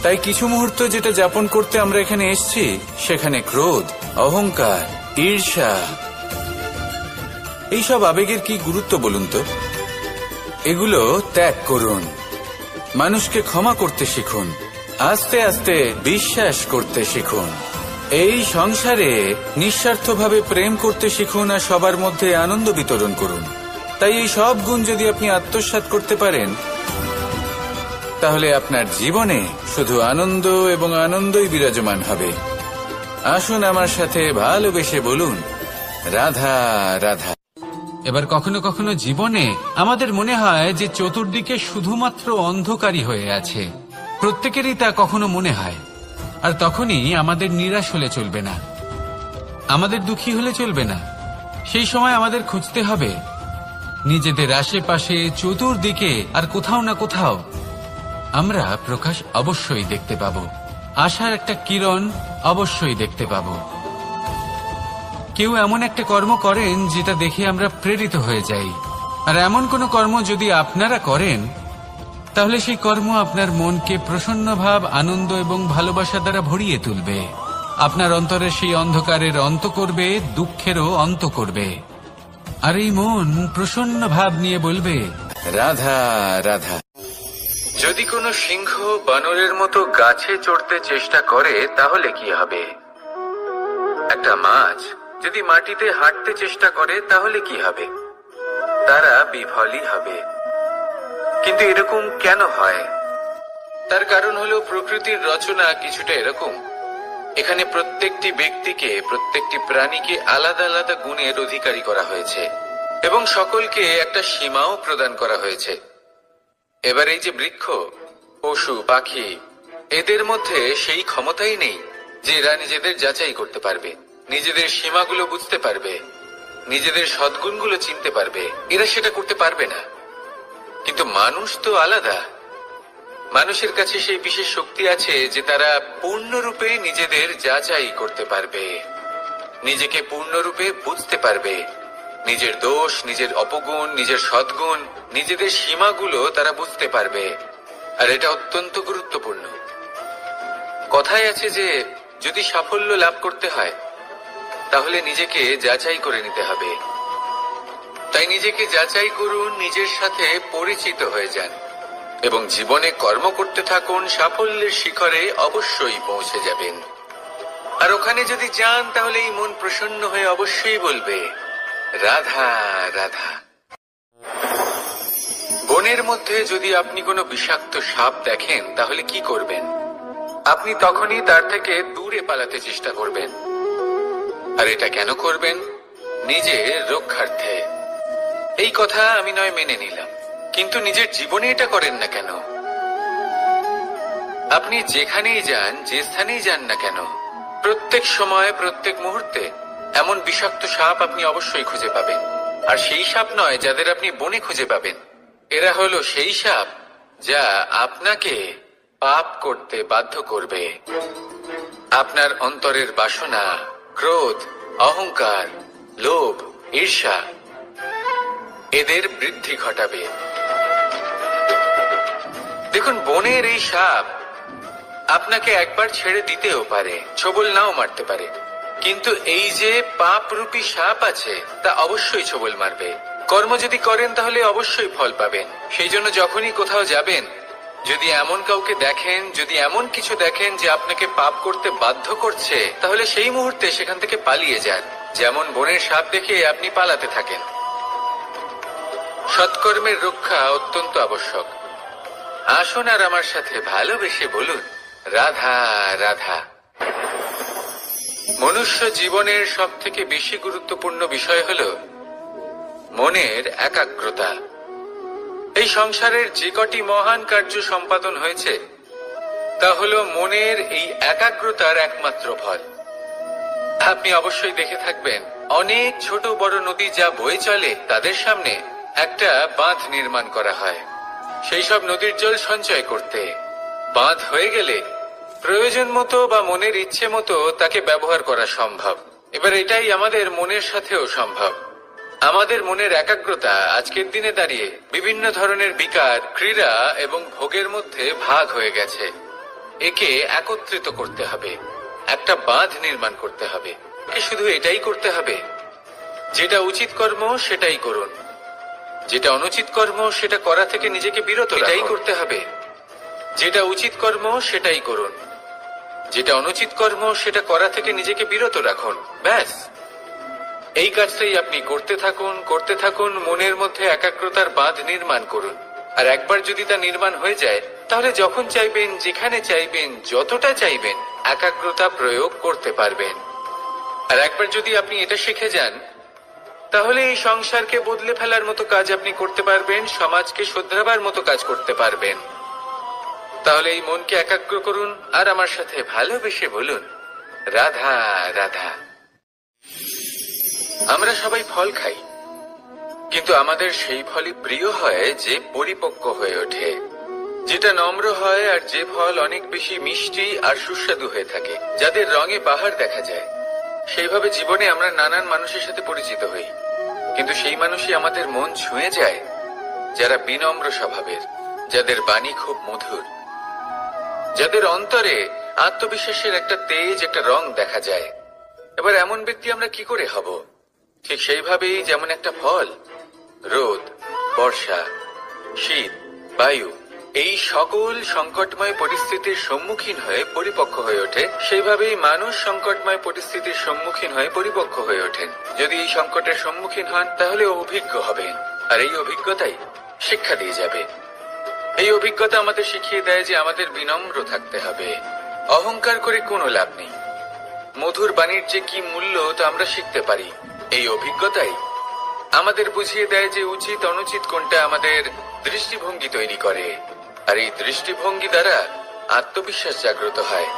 তাই কিছু মুহূর্ত যেটা যাপন করতে আমরা এখানে এসেছি, সেখানে ক্রোধ, অহংকার, ঈর্ষা, এইসব আবেগের কি গুরুত্ব বলুন তো? এগুলো ত্যাগ করুন। মানুষকে ক্ষমা করতে শিখুন, আস্তে আস্তে বিশ্বাস করতে শিখুন। এই সংসারে নিঃস্বার্থভাবে প্রেম করতে শিখুন, আর সবার মধ্যে আনন্দ বিতরণ করুন। তাই এই সব গুণ যদি আপনি আত্মসাৎ করতে পারেন, তাহলে আপনার জীবনে শুধু আনন্দ এবং আনন্দই বিরাজমান হবে। আসুন আমার সাথে ভালোবেসে বলুন, রাধা রাধা। এবার কখনো কখনো জীবনে আমাদের মনে হয় যে চতুর্দিকে শুধুমাত্র অন্ধকারই হয়ে আছে। প্রত্যেকেরই তা কখনো মনে হয়। আর তখনই আমাদের নিরাশ হলে চলবে না, আমাদের দুঃখী হলে চলবে না। সেই সময় আমাদের খুঁজতে হবে নিজেদের আশেপাশে, চতুর্দিকে, আর কোথাও না কোথাও আমরা প্রকাশ অবশ্যই দেখতে পাব, আশার একটা কিরণ অবশ্যই দেখতে পাব। কেউ এমন একটা কর্ম করেন যেটা দেখে আমরা প্রেরিত হয়ে যাই, আর এমন কোনো কর্ম যদি আপনারা করেন, তাহলে সেই কর্ম আপনার মনকে প্রসন্ন ভাব, আনন্দ এবং ভালোবাসা দ্বারা ভরিয়ে তুলবে। আপনার অন্তরের সেই অন্ধকারের অন্ত করবে, দুঃখেরও অন্ত করবে। আর এই মন প্রসন্ন ভাব নিয়ে বলবে, রাধা রাধা। যদি কোনো সিংহ বানরের মতো গাছে চড়তে চেষ্টা করে, তাহলে কি হবে? একটা মাছ যদি মাটিতে হাঁটতে চেষ্টা করে, তাহলে কি হবে? তারা বিফলই হবে। কিন্তু এরকম কেন হয়? তার কারণ হলো প্রকৃতির রচনা কিছুটা এরকম। এখানে প্রত্যেকটি ব্যক্তিকে, প্রত্যেকটি প্রাণীকে আলাদা আলাদা গুণের অধিকারী করা হয়েছে, এবং সকলকে একটা সীমাও প্রদান করা হয়েছে। এবার এই যে বৃক্ষ, পশু, পাখি, এদের মধ্যে সেই ক্ষমতাই নেই যে এরা নিজেদের যাচাই করতে পারবে, নিজেদের সীমাগুলো বুঝতে পারবে, নিজেদের সদ্গুণগুলো চিনতে পারবে, এরা সেটা করতে পারবে না। কিন্তু মানুষ তো আলাদা। মানুষের কাছে সেই বিশেষ শক্তি আছে যে তারা পূর্ণরূপে নিজেদের যাচাই করতে পারবে, নিজেকে পূর্ণরূপে বুঝতে পারবে, নিজের দোষ, নিজের অপগুণ, নিজের সদ্গুণ, নিজেদের সীমাগুলো তারা বুঝতে পারবে। আর এটা অত্যন্ত গুরুত্বপূর্ণ। কথায় আছে যে যদি সাফল্য লাভ করতে হয় তাহলে নিজেকে যাচাই করে নিতে হবে। তাই নিজেকে যাচাই করুন, নিজের সাথে পরিচিত হয়ে যান এবং জীবনে কর্ম করতে থাকুন। সাফল্যের শিখরে অবশ্যই পৌঁছে যাবেন। আর ওখানে যদি যান তাহলে এই মন প্রসন্ন হয়ে অবশ্যই বলবে রাধা রাধা। বনের মধ্যে যদি আপনি কোনো বিষাক্ত সাপ দেখেন তাহলে কি করবেন? আপনি তখনই তার থেকে দূরে পালাতে চেষ্টা করবেন। আর এটা কেন করবেন? নিজের রক্ষার্থে। এই কথা আমি নয় মেনে নিলাম, কিন্তু নিজের জীবনে এটা করেন না কেন? আপনি যেখানেই যান, যে স্থানেই যান না কেন, প্রত্যেক সময়, প্রত্যেক মুহূর্তে এমন বিষাক্ত সাপ আপনি অবশ্যই খুঁজে পাবেন। আর সেই সাপ নয় যাদের আপনি বনে খুঁজে পাবেন, এরা হলো সেই সাপ যা আপনাকে পাপ করতে বাধ্য করবে। আপনার অন্তরের বাসনা, ক্রোধ, অহংকার, লোভ, ঈর্ষা এদের বৃদ্ধি ঘটাবে। দেখুন, বনের এই সাপ আপনাকে একবার ছেড়ে দিতেও পারে, ছোবল নাও মারতে পারে, কিন্তু এই যে পাপরূপী সাপ আছে তা অবশ্যই ছোবল মারবে। কর্ম যদি করেন তাহলে অবশ্যই ফল পাবেন। সেই জন্য যখনই কোথাও যাবেন, যদি এমন কাউকে দেখেন, যদি এমন কিছু দেখেন যে আপনাকে পাপ করতে বাধ্য করছে, তাহলে সেই মুহূর্তে সেখান থেকে পালিয়ে যান। যেমন বনের সাপ দেখে আপনি পালাতে থাকেন। সৎকর্মের রক্ষা অত্যন্ত আবশ্যক। আসুন আর আমার সাথে ভালোবেসে বলুন রাধা রাধা। মনুষ্য জীবনের সব থেকে বেশি গুরুত্বপূর্ণ বিষয় হল মনের একাগ্রতা। এই সংসারের যে কটি মহান কার্য সম্পাদন হয়েছে তা হল মনের এই একাগ্রতার একমাত্র ফল। আপনি অবশ্যই দেখে থাকবেন, অনেক ছোট বড় নদী যা বয়ে চলে তাদের সামনে একটা বাঁধ নির্মাণ করা হয় সেই সব নদীর জল সঞ্চয় করতে। বাঁধ হয়ে গেলে প্রয়োজন মতো বা মনের ইচ্ছে মতো তাকে ব্যবহার করা সম্ভব। এবার এটাই আমাদের মনের সাথেও সম্ভব। আমাদের মনের একাগ্রতা আজকের দিনে দাঁড়িয়ে বিভিন্ন ধরনের বিকার, ক্রীড়া এবং ভোগের মধ্যে ভাগ হয়ে গেছে। একে একত্রিত করতে হবে, একটা বাঁধ নির্মাণ করতে হবে। শুধু এটাই করতে হবে, যেটা উচিত কর্ম সেটাই করুন, যেটা অনুচিত কর্ম সেটা করা থেকে নিজেকে বিরত রাখুন। এটাই করতে হবে, যেটা উচিত কর্ম সেটাই করুন, যেটা অনুচিত কর্ম সেটা করা থেকে নিজেকে বিরত রাখুন। ব্যাস, এই কাজটাই আপনি করতে থাকুন, করতে থাকুন। মনের মধ্যে একাগ্রতার বাঁধ নির্মাণ করুন। আর একবার যদি তা নির্মাণ হয়ে যায় তাহলে যখন চাইবেন, যেখানে চাইবেন, যতটা চাইবেন একাগ্রতা প্রয়োগ করতে পারবেন। আর একবার যদি আপনি এটা শিখে যান তাহলে এই সংসারকে বদলে ফেলার মতো কাজ আপনি করতে পারবেন, সমাজকে শোধরাবার মতো কাজ করতে পারবেন। তাহলে এই মনকে একাগ্র করুন আর আমার সাথে ভালোবেসে বলুন রাধা রাধা। আমরা সবাই ফল খাই, কিন্তু আমাদের সেই ফলই প্রিয় হয় যে পরিপক্ক হয়ে ওঠে, যেটা নম্র হয়, আর যে ফল অনেক বেশি মিষ্টি আর সুস্বাদু হয়ে থাকে, যাদের রঙে বাহার দেখা যায়। সেইভাবে জীবনে আমরা নানান মানুষের সাথে পরিচিত হই, কিন্তু সেই মানুষই আমাদের মন ছুঁয়ে যায় যারা বিনম্র স্বভাবের, যাদের বাণী খুব মধুর, যাদের অন্তরে আত্মবিশ্বাসের একটা তেজ, একটা রং দেখা যায়। এবার এমন ব্যক্তি আমরা কি করে হব? ঠিক সেইভাবেই যেমন একটা ফল রোদ, বর্ষা, শীত, বায়ু এই সকল সংকটময় পরিস্থিতির সম্মুখীন হয়ে পরিপক্ক হয়ে ওঠে, সেইভাবেই মানুষ সংকটময় পরিস্থিতির সম্মুখীন হয়ে পরিপক্ক হয়ে ওঠেন। যদি এই সংকটের সম্মুখীন হন তাহলে অভিজ্ঞ হবেন, আর এই অভিজ্ঞতাই শিক্ষা দিয়ে যাবে। এই অভিজ্ঞতা আমাদের শিখিয়ে দেয় যে আমাদের বিনম্র থাকতে হবে, অহংকার করে কোনো লাভ নেই। মধুর বাণীর যে কি মূল্য তা আমরা শিখতে পারি। এই অভিজ্ঞতাই আমাদের বুঝিয়ে দেয় যে উচিত অনুচিত কোনটা আমাদের দৃষ্টিভঙ্গি তৈরি করে, আর এই দৃষ্টিভঙ্গি দ্বারা আত্মবিশ্বাস জাগ্রত হয়।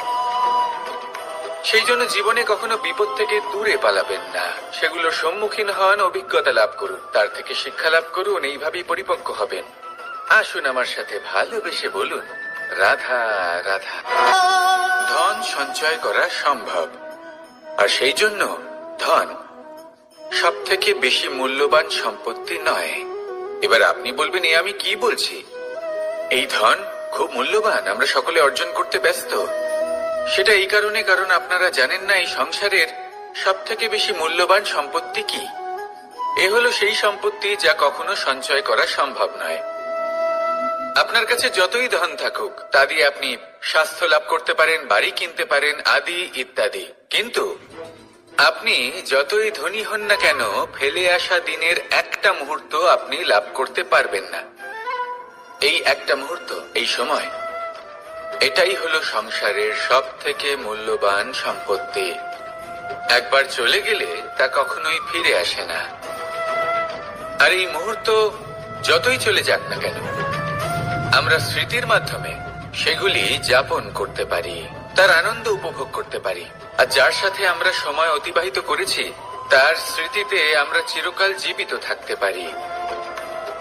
সেই জন্য জীবনে কখনো বিপদ থেকে দূরে পালাবেন না, সেগুলোর সম্মুখীন হন, অভিজ্ঞতা লাভ করুন, তার থেকে শিক্ষা লাভ করুন, এইভাবেই পরিপক্ক হবেন। আসুন আমার সাথে ভালোবেসে বলুন, রাধা রাধা। ধন সঞ্চয় করা সম্ভব, আর সেই জন্য ধন সব থেকে বেশি মূল্যবান সম্পত্তি নয়। এবার আপনি বলবেন, এ আমি কি বলছি? এই ধন খুব মূল্যবান, আমরা সকলে অর্জন করতে ব্যস্ত। সেটা এই কারণে, কারণ আপনারা জানেন না এই সংসারের সব থেকে বেশি মূল্যবান সম্পত্তি কি। এ হলো সেই সম্পত্তি যা কখনো সঞ্চয় করা সম্ভব নয়। আপনার কাছে যতই ধন থাকুক, তা দিয়ে আপনি স্বাস্থ্য লাভ করতে পারেন, বাড়ি কিনতে পারেন, আদি ইত্যাদি, কিন্তু আপনি যতই ধনী হন না কেন, ফেলে আসা দিনের একটা মুহূর্ত আপনি লাভ করতে পারবেন না। এই একটা মুহূর্ত, এই সময়, এটাই হলো সংসারের সব থেকে মূল্যবান সম্পত্তি। একবার চলে গেলে তা কখনোই ফিরে আসে না। আর এই মুহূর্ত যতই চলে যাক না কেন, আমরা স্মৃতির মাধ্যমে সেগুলি যাপন করতে পারি, তার আনন্দ উপভোগ করতে পারি। আর যার সাথে আমরা সময় অতিবাহিত করেছি, তার স্মৃতিতে আমরা চিরকাল জীবিত থাকতে পারি।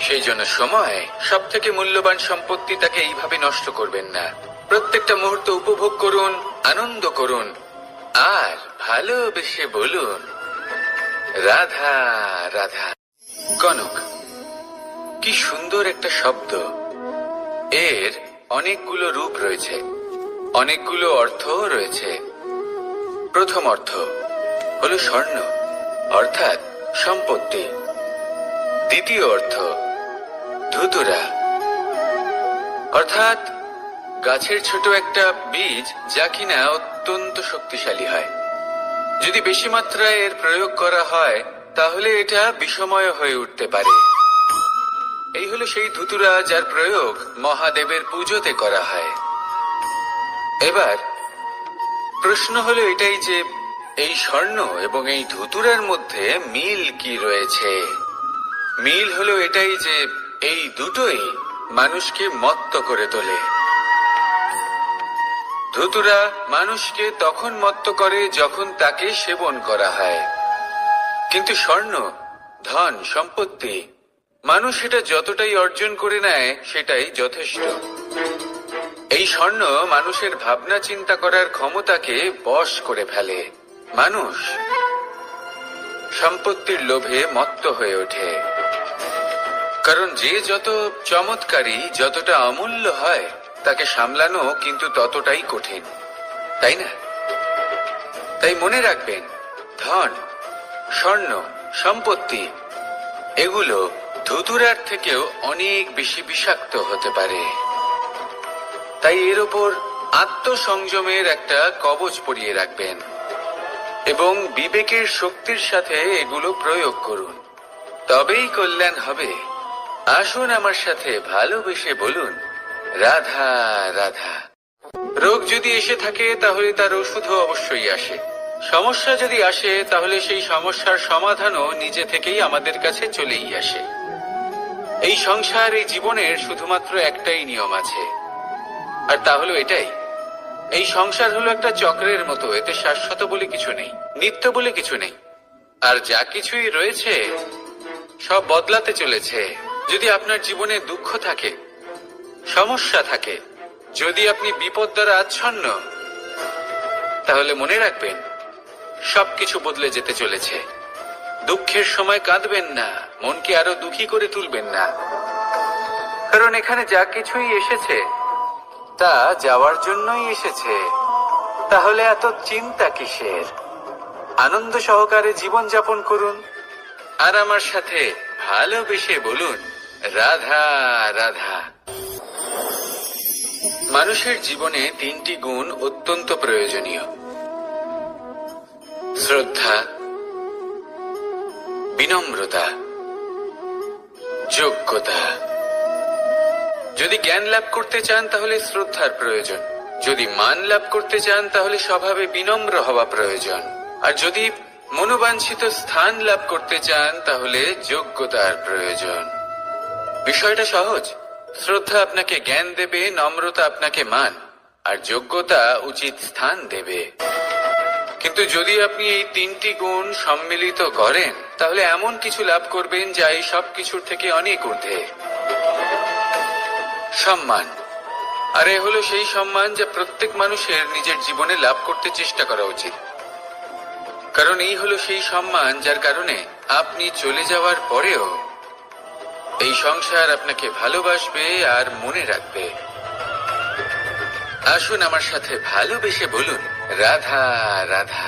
সেই জন্য সময় সব থেকে মূল্যবান সম্পত্তি, তাকে এইভাবে নষ্ট করবেন না। প্রত্যেকটা মুহূর্ত উপভোগ করুন, আনন্দ করুন, আর ভালোবেসে বলুন, রাধা রাধা। কনক, কি সুন্দর একটা শব্দ। এর অনেকগুলো রূপ রয়েছে, অনেকগুলো অর্থও রয়েছে। প্রথম অর্থ হলো স্বর্ণ, অর্থাৎ সম্পত্তি। দ্বিতীয় অর্থ ধুতুরা, অর্থাৎ গাছের ছোট একটা বীজ, যা কিনা অত্যন্ত শক্তিশালী হয়। যদি বেশি মাত্রায় এর প্রয়োগ করা হয়, তাহলে এটা বিষময় হয়ে উঠতে পারে। এই হলো সেই ধুতুরা, যার প্রয়োগ মহাদেবের পুজোতে করা হয়। এবার প্রশ্ন হলো এটাই যে, এই স্বর্ণ এবং এই ধুতুরার মধ্যে মিল কি রয়েছে? মিল হলো এটাই যে, এই দুটোই মানুষকে মত্ত করে তোলে। ধুতুরা মানুষকে তখন মত্ত করে যখন তাকে সেবন করা হয়, কিন্তু স্বর্ণ, ধন, সম্পত্তি, মানুষ এটা যতটাই অর্জন করে নেয় সেটাই যথেষ্ট। এই স্বর্ণ মানুষের ভাবনা চিন্তা করার ক্ষমতাকে বশ করে ফেলে। মানুষ সম্পত্তির লোভে মত্ত হয়ে ওঠে, কারণ যে যত চমৎকারী, যতটা অমূল্য হয়, তাকে সামলানো কিন্তু ততটাই কঠিন, তাই না? তাই মনে রাখবেন, ধন, স্বর্ণ, সম্পত্তি, এগুলো ধুতুরার থেকেও অনেক বেশি বিষাক্ত হতে পারে। তাই এর ওপর আত্মসংযমের একটা কবচ পরিয়ে রাখবেন এবং বিবেকের শক্তির সাথে এগুলো প্রয়োগ করুন, তবেই কল্যাণ হবে। আসুন আমার সাথে ভালোবেসে বলুন, রাধা রাধা। রোগ যদি এসে থাকে, তাহলে তার ওষুধও অবশ্যই আসে। সমস্যা যদি আসে, তাহলে সেই সমস্যার সমাধানও নিজে থেকেই আমাদের কাছে চলেই আসে। এই সংসার, এই জীবনের শুধুমাত্র একটাই নিয়ম আছে, আর তা হলো এটাই, এই সংসার হলো একটা চক্রের মতো। এতে শাশ্বত বলে কিছু নেই, নিত্য বলে কিছু নেই, আর যা কিছুই রয়েছে সব বদলাতে চলেছে। যদি আপনার জীবনে দুঃখ থাকে, সমস্যা থাকে, যদি আপনি বিপদ দ্বারা আচ্ছন্ন, তাহলে মনে রাখবেন সবকিছু বদলে যেতে চলেছে। দুঃখের সময় কাঁদবেন না, মনকে আরো দুঃখী করে তুলবেন না, কারণ এখানে যা কিছুই এসেছে তা যাওয়ার জন্যই এসেছে। তাহলে এত চিন্তা কিসের? আনন্দ সহকারে জীবন যাপন করুন, আর আমার সাথে ভালোবেসে বলুন, রাধা রাধা। মানুষের জীবনে তিনটি গুণ অত্যন্ত প্রয়োজনীয়: শ্রদ্ধা, বিনম্রতা, যোগ্যতা। যদি জ্ঞান লাভ করতে চান, তাহলে শ্রদ্ধার প্রয়োজন। যদি মান লাভ করতে চান, তাহলে স্বভাবে বিনম্র হওয়া প্রয়োজন। আর যদি মনোবাঞ্ছিত স্থান লাভ করতে চান, তাহলে যোগ্যতার প্রয়োজন। বিষয়টা সহজ। শ্রদ্ধা আপনাকে জ্ঞান দেবে, নম্রতা আপনাকে মান, আর যোগ্যতা উচিত স্থান দেবে। কিন্তু যদি আপনি এই তিনটি গুণ সম্মিলিত করেন তাহলে এমন কিছু লাভ করবেন যা এই সব কিছুর থেকে অনেক ঊর্ধ্বে। সম্মান। আর এ হলো সেই সম্মান যা প্রত্যেক মানুষের নিজের জীবনে লাভ করতে চেষ্টা করা উচিত, কারণ এই হলো সেই সম্মান যার কারণে আপনি চলে যাওয়ার পরেও এই সংসার আপনাকে ভালোবাসবে আর মনে রাখবে। আসুন আমার সাথে ভালোবেসে বলুন, রাধা রাধা।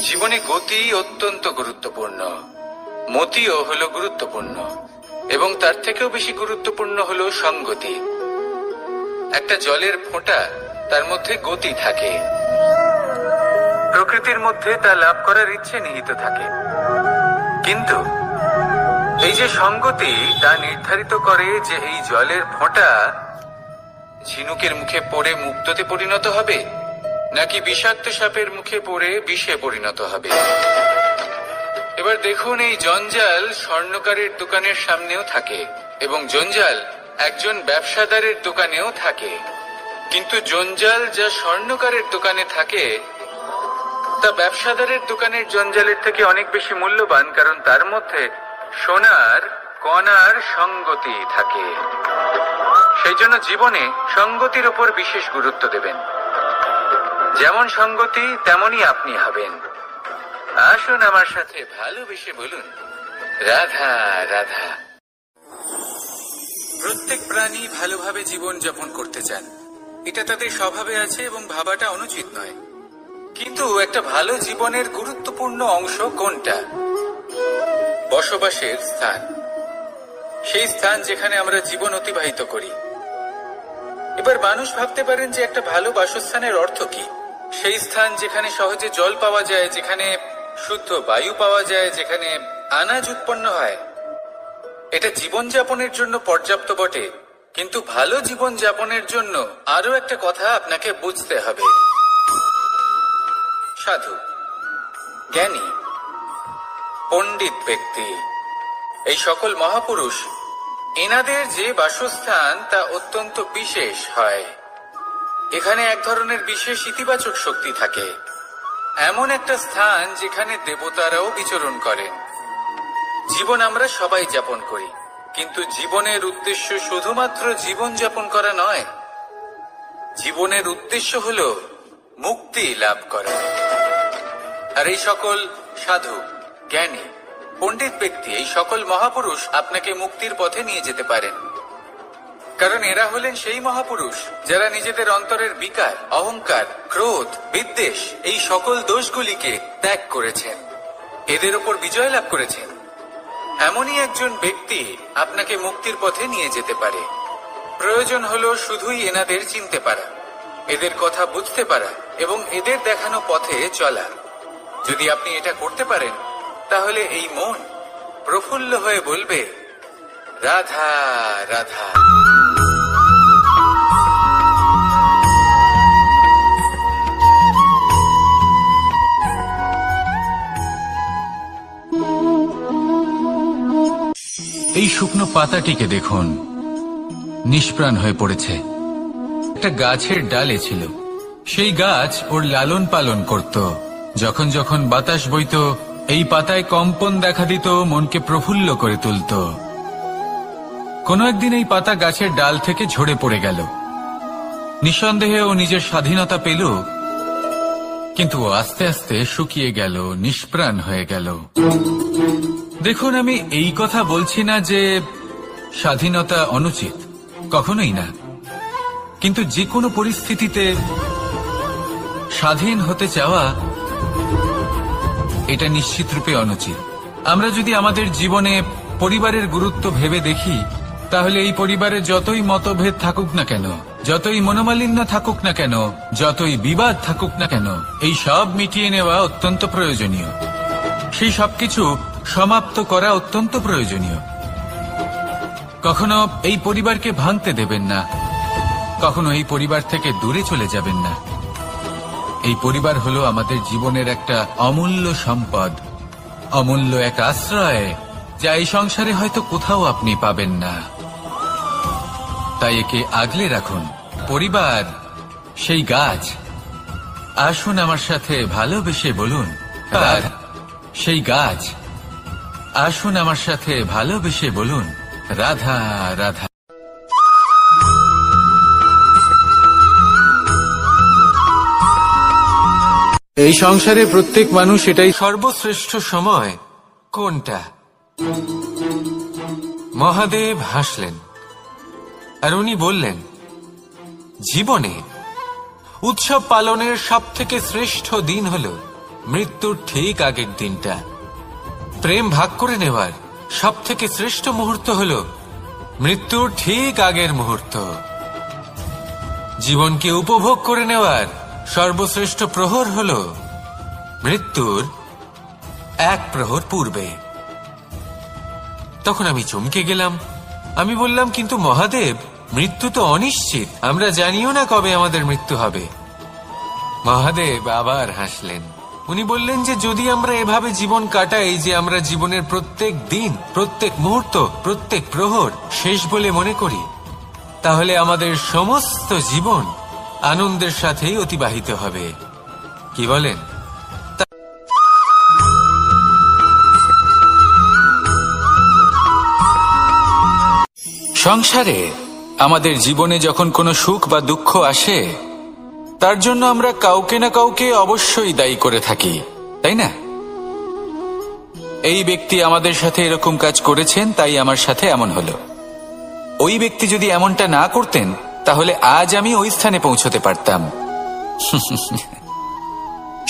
জীবনে গতি অত্যন্ত গুরুত্বপূর্ণ, মতিও হলো গুরুত্বপূর্ণ, এবং তার থেকেও বেশি গুরুত্বপূর্ণ হলো সঙ্গতি। একটা জলের ফোঁটা, তার মধ্যে গতি থাকে, প্রকৃতির মধ্যে তা লাভ করার ইচ্ছে নিহিত থাকে, কিন্তু এই যে সঙ্গতি তা নির্ধারিত করে যে এই জলের ফোঁটা ঝিনুকের মুখে পড়ে মুক্ততে পরিণত হবে নাকি বিষাক্ত সাপের মুখে পড়ে বিষে পরিণত হবে। এবার দেখুন, এই জঞ্জাল স্বর্ণকারের দোকানের সামনেও থাকে এবং জঞ্জাল একজন ব্যবসাদারের দোকানেও থাকে, কিন্তু জঞ্জাল যা স্বর্ণকারের দোকানে থাকে তা ব্যবসাদারের দোকানের জঞ্জালের থেকে অনেক বেশি মূল্যবান, কারণ তার মধ্যে সোনার কণার সঙ্গতি থাকে। সেই জন্য জীবনে সঙ্গতির উপর বিশেষ গুরুত্ব দেবেন। যেমন সঙ্গতি তেমনই আপনি হবেন। আসুন আমার সাথে ভালোবেসে বলুন, রাধা রাধা। প্রত্যেক প্রাণী ভালোভাবে জীবন যাপন করতে চান, এটা তাদের স্বভাবে আছে এবং ভাবাটা অনুচিত নয়। কিন্তু একটা ভালো জীবনের গুরুত্বপূর্ণ অংশ কোনটা? বসবাসের স্থান, সেই স্থান যেখানে আমরা জীবন অতিবাহিত করি। এবার মানুষ ভাবতে পারেন যে একটা ভালো বাসস্থানের অর্থ কি? সেই স্থান যেখানে সহজে জল পাওয়া যায়, যেখানে শুদ্ধ বায়ু পাওয়া যায়, যেখানে আনাজ উৎপন্ন হয়। এটা জীবনযাপনের জন্য পর্যাপ্ত বটে, কিন্তু ভালো জীবনযাপনের জন্য আরো একটা কথা আপনাকে বুঝতে হবে। সাধু, জ্ঞানী, পণ্ডিত ব্যক্তি, এই সকল মহাপুরুষ, এনাদের যে বাসস্থান তা অত্যন্ত বিশেষ হয়। এখানে এক ধরনের বিশেষ ইতিবাচক শক্তি থাকে, এমন একটা স্থান যেখানে দেবতারাও বিচরণ করেন। জীবন আমরা সবাই যাপন করি, কিন্তু জীবনের উদ্দেশ্য শুধুমাত্র জীবন যাপন করা নয়। জীবনের উদ্দেশ্য হলো মুক্তি লাভ করা। আর এই সকল সাধু, জ্ঞানী, পণ্ডিত ব্যক্তি, এই সকল মহাপুরুষ আপনাকে মুক্তির পথে নিয়ে যেতে পারেন, কারণ এরা হলেন সেই মহাপুরুষ যারা নিজেদের অন্তরের বিকার, অহংকার, ক্রোধ, বিদ্বেষ, এই সকল দোষগুলিকে ত্যাগ করেছেন, এদের ওপর বিজয় লাভ করেছেন। এমনই একজন ব্যক্তি আপনাকে মুক্তির পথে নিয়ে যেতে পারে। প্রয়োজন হলো শুধুই এনাদের চিনতে পারা, এদের কথা বুঝতে পারা এবং এদের দেখানো পথে চলা। যদি আপনি এটা করতে পারেন তাহলে এই মন প্রফুল্ল হয়ে বলবে, রাধা রাধা। এই শুকনো পাতাটিকে দেখুন, নিষ্প্রাণ হয়ে পড়েছে। একটা গাছের ডালে ছিল, সেই গাছ ওর লালন পালন করত। যখন যখন বাতাস বইত, এই পাতায় কম্পন দেখা দিত, মনকে প্রফুল্ল করে তুলত। কোনো একদিন এই পাতা গাছের ডাল থেকে ঝরে পড়ে গেল। নিঃসন্দেহে ও নিজের স্বাধীনতা পেল, কিন্তু আস্তে আস্তে শুকিয়ে গেল, নিষ্প্রাণ হয়ে গেল। দেখুন, আমি এই কথা বলছি না যে স্বাধীনতা অনুচিত, কখনোই না, কিন্তু যে কোনো পরিস্থিতিতে স্বাধীন হতে চাওয়া এটা নিশ্চিত রূপে অনুচিত। আমরা যদি আমাদের জীবনে পরিবারের গুরুত্ব ভেবে দেখি, তাহলে এই পরিবারে যতই মতভেদ থাকুক না কেন, যতই মনোমালিন্য থাকুক না কেন, যতই বিবাদ থাকুক না কেন, এই সব মিটিয়ে নেওয়া অত্যন্ত প্রয়োজনীয়। সেই সবকিছু সমাপ্ত করা অত্যন্ত প্রয়োজনীয়। কখনো এই পরিবারকে ভাঙতে দেবেন না, কখনো এই পরিবার থেকে দূরে চলে যাবেন না। এই পরিবার হলো আমাদের জীবনের একটা অমূল্য সম্পদ, অমূল্য এক আশ্রয়, যা এই সংসারে হয়তো কোথাও আপনি পাবেন না। তাই একে আগলে রাখুন। পরিবার সেই গাছ আসুন আমার সাথে ভালোবেসে বলুন রাধা। সেই গাছ, আসুন আমার সাথে ভালোবেসে বলুন রাধা রাধা। এই সংসারে প্রত্যেক মানুষ এটাই সর্বশ্রেষ্ঠ সময় কোনটা? মহাদেব হাসলেন আর উনি বললেন, জীবনে উৎসব পালনের সবথেকে শ্রেষ্ঠ দিন হল মৃত্যুর ঠিক আগের দিনটা। প্রেম ভাগ করে নেওয়ার সবথেকে শ্রেষ্ঠ মুহূর্ত হল মৃত্যুর ঠিক আগের মুহূর্ত। জীবনকে উপভোগ করে নেওয়ার সর্বশ্রেষ্ঠ প্রহর হল মৃত্যুর এক প্রহর পূর্বে। তখন আমি চমকে গেলাম। আমি বললাম, কিন্তু মহাদেব, মৃত্যু তো অনিশ্চিত, আমরা জানিও না কবে আমাদের মৃত্যু হবে। মহাদেব আবার হাসলেন। উনি বললেন যে যদি আমরা এভাবে জীবন কাটাই যে আমরা জীবনের প্রত্যেক দিন, প্রত্যেক মুহূর্ত, প্রত্যেক প্রহর শেষ বলে মনে করি, তাহলে আমাদের সমস্ত জীবন আনন্দের সাথেই অতিবাহিত হবে। কি বলেন? সংসারে আমাদের জীবনে যখন কোনো সুখ বা দুঃখ আসে, তার জন্য আমরা কাউকে না কাউকে অবশ্যই দায়ী করে থাকি, তাই না? এই ব্যক্তি আমাদের সাথে এরকম কাজ করেছেন, তাই আমার সাথে এমন হলো। ওই ব্যক্তি যদি এমনটা না করতেন, তাহলে আজ আমি ওই স্থানে পৌঁছতে পারতাম।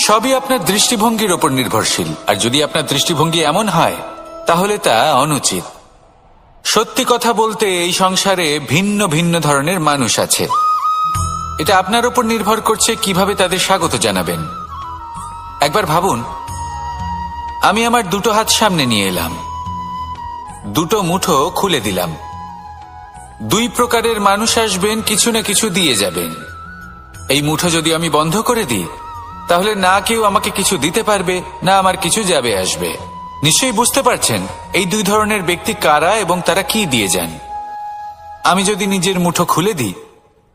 সবই আপনার দৃষ্টিভঙ্গির ওপর নির্ভরশীল, আর যদি আপনার দৃষ্টিভঙ্গি এমন হয়, তাহলে তা অনুচিত। সত্যি কথা বলতে, এই সংসারে ভিন্ন ভিন্ন ধরনের মানুষ আছে। এটা আপনার উপর নির্ভর করছে কিভাবে তাদের স্বাগত জানাবেন। একবার ভাবুন, আমি আমার দুটো হাত সামনে নিয়ে এলাম, দুটো মুঠো খুলে দিলাম। দুই প্রকারের মানুষ আসবেন, কিছু না কিছু দিয়ে যাবেন। এই মুঠো যদি আমি বন্ধ করে দিই, তাহলে না কেউ আমাকে কিছু দিতে পারবে, না আমার কিছু যাবে আসবে। নিশ্চয়ই বুঝতে পারছেন এই দুই ধরনের ব্যক্তি কারা এবং তারা কি দিয়ে যান। আমি যদি নিজের মুঠো খুলে দিই,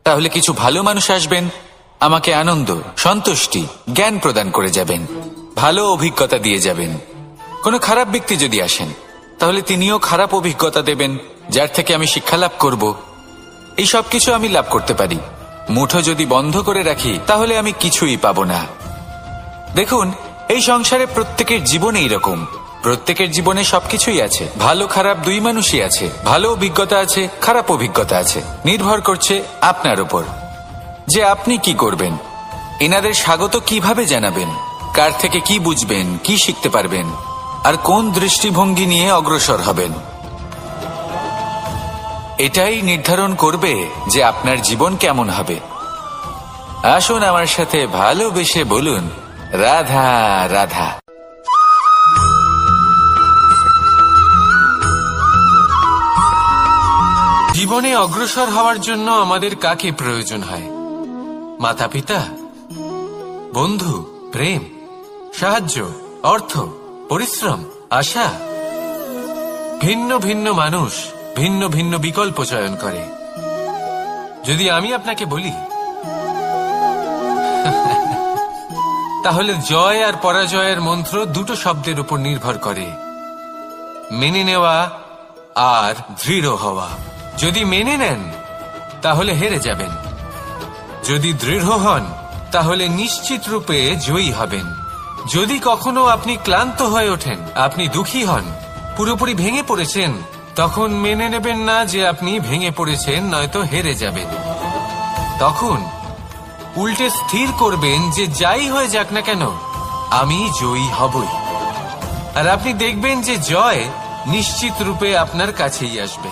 তাহলে কিছু ভালো মানুষ আসবেন, আমাকে আনন্দ, সন্তুষ্টি, জ্ঞান প্রদান করে যাবেন, ভালো অভিজ্ঞতা দিয়ে যাবেন। কোনো খারাপ ব্যক্তি যদি আসেন, তাহলে তিনিও খারাপ অভিজ্ঞতা দেবেন, যার থেকে আমি শিক্ষা লাভ করব। এই সব কিছু আমি লাভ করতে পারি। মুঠো যদি বন্ধ করে রাখি, তাহলে আমি কিছুই পাবো না। দেখুন, এই সংসারে প্রত্যেকের জীবনে এইরকম। প্রত্যেকের জীবনে সবকিছুই আছে, ভালো খারাপ দুই মানুষই আছে, ভালো অভিজ্ঞতা আছে, খারাপ অভিজ্ঞতা আছে। নির্ভর করছে আপনার উপর যে আপনি কি করবেন, এনাদের স্বাগত কিভাবে জানাবেন, কার থেকে কি বুঝবেন, কি শিখতে পারবেন, আর কোন দৃষ্টিভঙ্গি নিয়ে অগ্রসর হবেন। এটাই নির্ধারণ করবে যে আপনার জীবন কেমন হবে। আসুন আমার সাথে ভালোবেসে বলুন রাধা রাধা। জীবনে অগ্রসর হওয়ার জন্য আমাদের কাকে প্রয়োজন হয়? মাতা পিতা, বন্ধু, প্রেম, সাহায্য, অর্থ, পরিশ্রম, আশা। ভিন্ন ভিন্ন মানুষ ভিন্ন ভিন্ন বিকল্প চয়ন করে। যদি আমি আপনাকে বলি, তাহলে জয় আর পরাজয়ের মন্ত্র দুটো শব্দের উপর নির্ভর করে, মেনে নেওয়া আর দৃঢ় হওয়া। যদি মেনে নেন, তাহলে হেরে যাবেন। যদি দৃঢ় হন, তাহলে নিশ্চিত রূপে জয়ী হবেন। যদি কখনো আপনি ক্লান্ত হয়ে ওঠেন, আপনি দুঃখী হন, পুরোপুরি ভেঙে পড়েছেন, তখন মেনে নেবেন না যে আপনি ভেঙে পড়েছেন, নয়তো হেরে যাবেন। তখন উল্টে স্থির করবেন যে যাই হয়ে যাক না কেন, আমি জয়ী হবই। আর আপনি দেখবেন যে জয় নিশ্চিত রূপে আপনার কাছেই আসবে।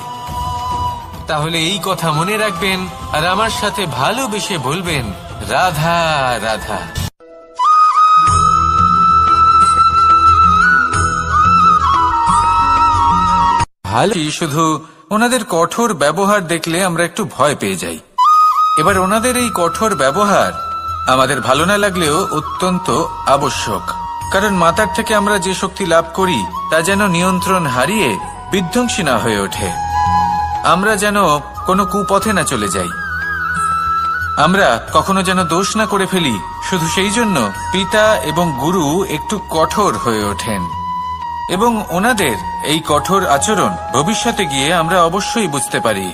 তাহলে এই কথা মনে রাখবেন আর আমার সাথে ভালোবেসে বলবেন রাধা রাধা। ভালো, শুধু ওনাদের কঠোর ব্যবহার দেখলে আমরা একটু ভয় পেয়ে যাই। এবার ওনাদের এই কঠোর ব্যবহার আমাদের ভালো না লাগলেও অত্যন্ত আবশ্যক, কারণ মাতার থেকে আমরা যে শক্তি লাভ করি তা যেন নিয়ন্ত্রণ হারিয়ে বিধ্বংসী না হয়ে ওঠে। আমরা যেন কোনো কুপথে না চলে যাই, আমরা কখনো যেন দোষ না করে ফেলি শুধু সেই জন্য পিতা এবং গুরু একটু কঠোর হয়ে ওঠেন, এবং ওনাদের এই কঠোর আচরণ ভবিষ্যতে গিয়ে আমরা অবশ্যই বুঝতে পারি।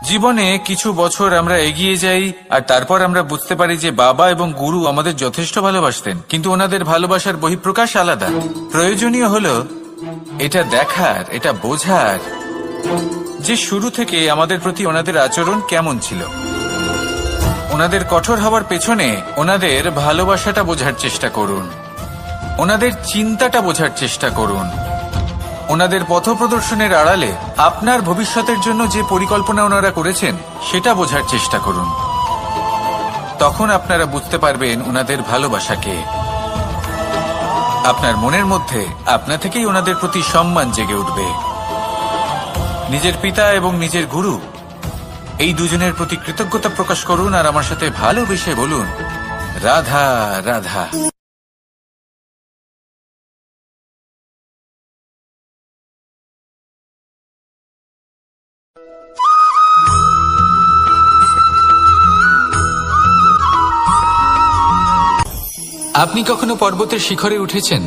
জীবনে কিছু বছর আমরা এগিয়ে যাই আর তারপর আমরা বুঝতে পারি যে বাবা এবং গুরু আমাদের যথেষ্ট ভালোবাসতেন, কিন্তু ওনাদের ভালোবাসার বহিঃপ্রকাশ আলাদা। প্রয়োজনীয় হলো এটা দেখার, এটা বোঝার যে শুরু থেকে আমাদের প্রতি ওনাদের আচরণ কেমন ছিল। ওনাদের কঠোর হওয়ার পেছনে ওনাদের ভালোবাসাটা বোঝার চেষ্টা করুন, ওনাদের চিন্তাটা বোঝার চেষ্টা করুন, ওনাদের পথপ্রদর্শনের আড়ালে আপনার ভবিষ্যতের জন্য যে পরিকল্পনা ওনারা করেছেন সেটা বোঝার চেষ্টা করুন। তখন আপনারা বুঝতে পারবেন ওনাদের ভালোবাসাকে। আপনার মনের মধ্যে আপনা থেকেই ওনাদের প্রতি সম্মান জেগে উঠবে। নিজের পিতা এবং নিজের গুরু এই দুজনের প্রতি কৃতজ্ঞতা প্রকাশ করুন আর আমার সাথে ভালোবেসে বলুন, রাধা রাধা। আপনি কখনো পর্বতের শিখরে উঠেছেন?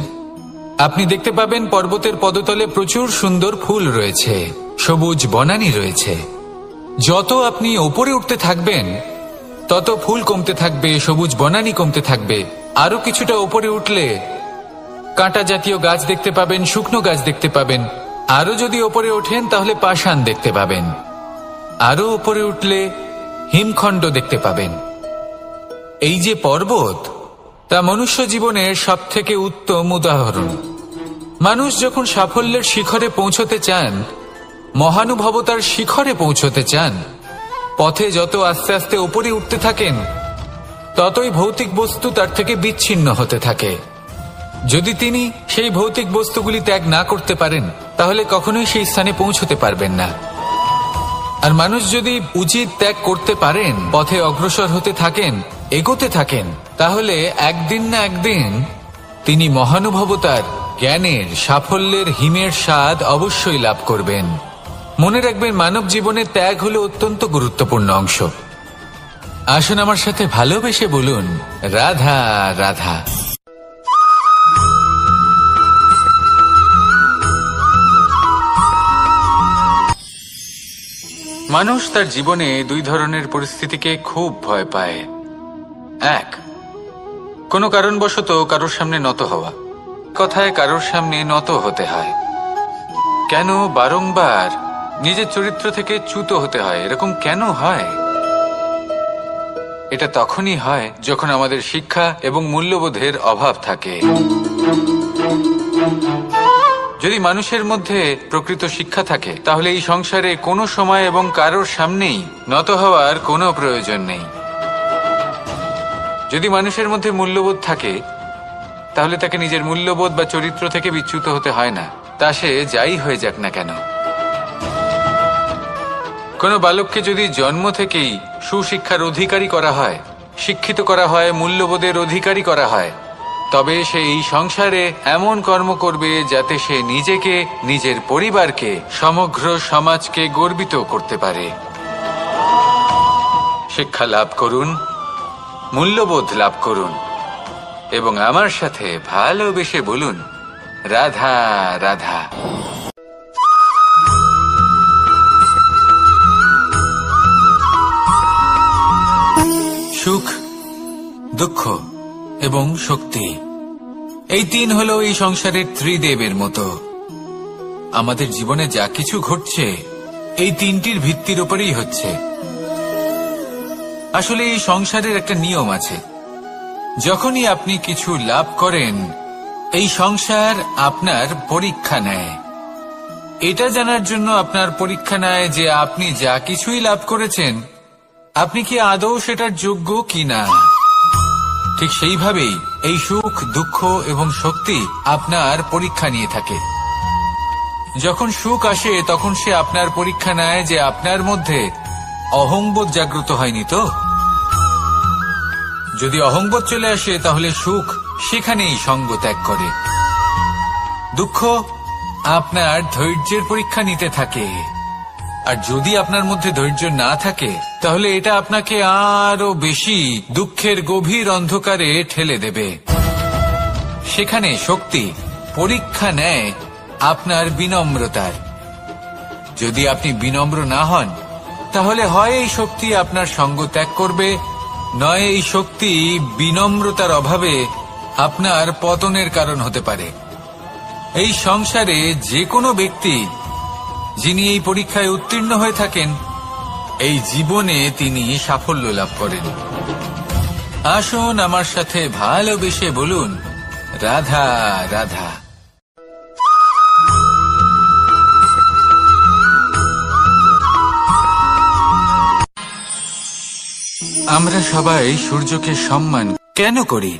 আপনি দেখতে পাবেন পর্বতের পদতলে প্রচুর সুন্দর ফুল রয়েছে, সবুজ বনানী রয়েছে। যত আপনি ওপরে উঠতে থাকবেন তত ফুল কমতে থাকবে, সবুজ বনানী কমতে থাকবে। আরো কিছুটা ওপরে উঠলে কাঁটা জাতীয় গাছ দেখতে পাবেন, শুকনো গাছ দেখতে পাবেন। আরো যদি ওপরে ওঠেন তাহলে পাষাণ দেখতে পাবেন। আরো ওপরে উঠলে হিমখণ্ড দেখতে পাবেন। এই যে পর্বত, তা মনুষ্য জীবনের সবথেকে উত্তম উদাহরণ। মানুষ যখন সাফল্যের শিখরে পৌঁছতে চান, মহানুভবতার শিখরে পৌঁছতে চান, পথে যত আস্তে আস্তে উপরে উঠতে থাকেন ততই ভৌতিক বস্তু তার থেকে বিচ্ছিন্ন হতে থাকে। যদি তিনি সেই ভৌতিক বস্তুগুলি ত্যাগ না করতে পারেন তাহলে কখনোই সেই স্থানে পৌঁছতে পারবেন না। আর মানুষ যদি উচিত ত্যাগ করতে পারেন, পথে অগ্রসর হতে থাকেন, এগোতে থাকেন, তাহলে একদিন না একদিন তিনি মহানুভবতার, জ্ঞানের, সাফল্যের হিমের স্বাদ অবশ্যই লাভ করবেন। মনে রাখবেন, মানব জীবনে ত্যাগ হলো অত্যন্ত গুরুত্বপূর্ণ অংশ। আসুন আমার সাথে ভালোবেসে বলুন, রাধা রাধা। মানুষ তার জীবনে দুই ধরনের পরিস্থিতিকে খুব ভয় পায়। এক, কোনো কারণবশত কারোর সামনে নত হওয়া, কথায় কারোর সামনে নত হতে হয়। কেন বারংবার নিজের চরিত্র থেকে চ্যুত হতে হয়? এরকম কেন হয়? এটা তখনই হয় যখন আমাদের শিক্ষা এবং মূল্যবোধের অভাব থাকে। যদি মানুষের মধ্যে প্রকৃত শিক্ষা থাকে তাহলে এই সংসারে কোনো সময় এবং কারোর সামনেই নত হওয়ার কোনো প্রয়োজন নেই। যদি মানুষের মধ্যে মূল্যবোধ থাকে তাহলে তাকে নিজের মূল্যবোধ বা চরিত্র থেকে বিচ্যুত হতে হয় না, তা সে যাই হয়ে যাক না কেন। কোনো বালককে যদি জন্ম থেকেই সুশিক্ষার অধিকারী করা হয়, শিক্ষিত করা হয়, মূল্যবোধের অধিকারী করা হয়, তবে সে এই সংসারে এমন কর্ম করবে যাতে সে নিজেকে, নিজের পরিবারকে, সমগ্র সমাজকে গর্বিত করতে পারে। শিক্ষা লাভ করুন, মূল্যবোধ লাভ করুন এবং আমার সাথে ভালোবেসে বলুন, রাধা রাধা। সুখ, দুঃখ এবং শক্তি, এই তিন হলো এই সংসারের ত্রিদেবের মতো। আমাদের জীবনে যা কিছু ঘটছে এই তিনটির ভিত্তির উপরেই হচ্ছে। আসলে এই সংসারের একটা নিয়ম আছে, যখনই আপনি কিছু লাভ করেন এই সংসার আপনার পরীক্ষা নেয়। এটা জানার জন্য আপনার পরীক্ষা নেয় যে আপনি যা কিছুই লাভ করেছেন আপনি কি আদৌ সেটার যোগ্য কিনা। ঠিক সেইভাবেই এই সুখ, দুঃখ এবং শক্তি আপনার পরীক্ষা নিয়ে থাকে। যখন সুখ আসে তখন সে আপনার পরীক্ষা নেয় যে আপনার মধ্যে অহংবোধ জাগ্রত হয়নি তো। যদি অহংবোধ চলে আসে তাহলে সুখ সেখানেই সঙ্গ ত্যাগ করে। দুঃখ আপনার ধৈর্যের পরীক্ষা নিতে থাকে, আর যদি আপনার মধ্যে ধৈর্য না থাকে তাহলে এটা আপনাকে আরো বেশি দুঃখের গভীর অন্ধকারে ঠেলে দেবে। সেখানে শক্তি পরীক্ষা নেয় আপনার বিনম্রতার। যদি আপনি বিনম্র না হন, তাহলে হয় এই শক্তি আপনার সঙ্গ ত্যাগ করবে, নয় এই শক্তি বিনম্রতার অভাবে আপনার পতনের কারণ হতে পারে। এই সংসারে যে কোনো ব্যক্তি যিনি এই পরীক্ষায় উত্তীর্ণ হয়ে থাকেন, এই জীবনে তিনি সাফল্য লাভ করেন। আসুন আমার সাথে ভালোবেসে বলুন, রাধা রাধা। আমরা সবাই সূর্যকে সম্মান কেন করি?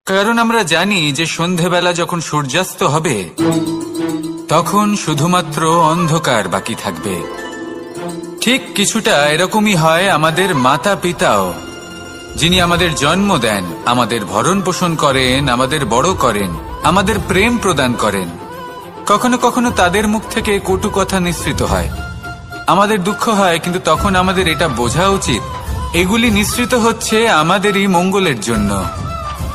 কারণ আমরা জানি যে সন্ধেবেলা যখন সূর্যাস্ত হবে, তখন শুধুমাত্র অন্ধকার বাকি থাকবে। ঠিক কিছুটা এরকমই হয় আমাদের মাতা পিতাও, যিনি আমাদের জন্ম দেন, আমাদের ভরণ পোষণ করেন, আমাদের বড় করেন, আমাদের প্রেম প্রদান করেন। কখনো কখনো তাদের মুখ থেকে কটু কথা নিঃসৃত হয়, আমাদের দুঃখ হয়, কিন্তু তখন আমাদের এটা বোঝা উচিত এগুলি নিঃসৃত হচ্ছে আমাদেরই মঙ্গলের জন্য।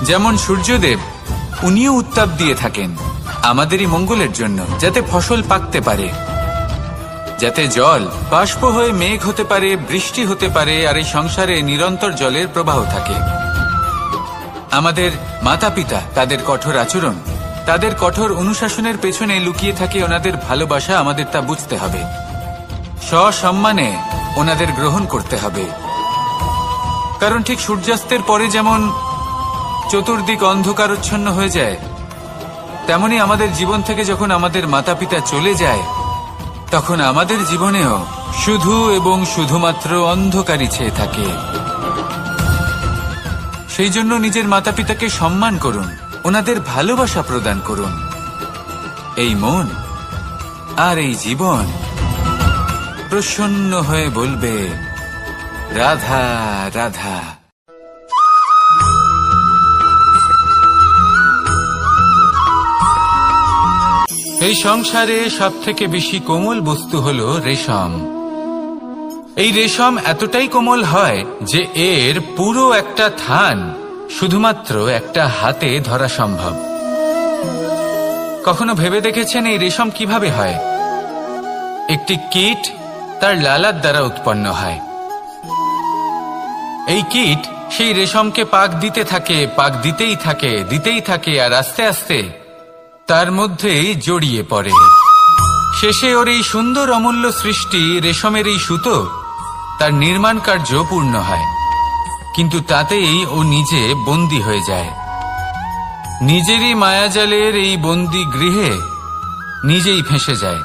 যেমন সূর্যদেব, উনিও উত্তাপ দিয়ে থাকেন আমাদেরই মঙ্গলের জন্য, যাতে ফসল পাকতে পারে, যাতে জল বাষ্প হয়ে মেঘ হতে পারে, বৃষ্টি হতে পারে, আর এই সংসারে নিরন্তর জলের প্রবাহ থাকে। আমাদের মাতা পিতা, তাদের কঠোর আচরণ, তাদের কঠোর অনুশাসনের পেছনে লুকিয়ে থাকে ওনাদের ভালোবাসা। আমাদের তা বুঝতে হবে, সসম্মানে ওনাদের গ্রহণ করতে হবে। কারণ ঠিক সূর্যাস্তের পরে যেমন চতুর্দিক অন্ধকারচ্ছন্ন হয়ে যায়, তেমনি আমাদের জীবন থেকে যখন আমাদের মাতা পিতা চলে যায়, তখন আমাদের জীবনেও শুধু এবং শুধুমাত্র অন্ধকারই ছেয়ে থাকে। সেই জন্য নিজের মাতা পিতাকে সম্মান করুন, ওনাদের ভালোবাসা প্রদান করুন। এই মন আর এই জীবন প্রসন্ন হয়ে বলবে, রাধা রাধা। এই সংসারে সবথেকে বেশি কোমল বস্তু হলো রেশম। এই রেশম এতটাই কোমল হয় যে এর পুরো একটা থান শুধুমাত্র একটা হাতে ধরা সম্ভব। কখনো ভেবে দেখেছেন এই রেশম কিভাবে হয়? একটি কীট তার লালার দ্বারা উৎপন্ন হয়। এই কীট সেই রেশমকে পাক দিতে থাকে, পাক দিতেই থাকে, দিতেই থাকে, আর আস্তে আস্তে তার মধ্যেই জড়িয়ে পড়ে। শেষে ওর এই সুন্দর অমূল্য সৃষ্টি রেশমের এই সুতো, তার নির্মাণ কার্য পূর্ণ হয়, কিন্তু তাতেই ও নিজে বন্দী হয়ে যায়। নিজেরই মায়াজালের এই বন্দী গৃহে নিজেই ফেঁসে যায়।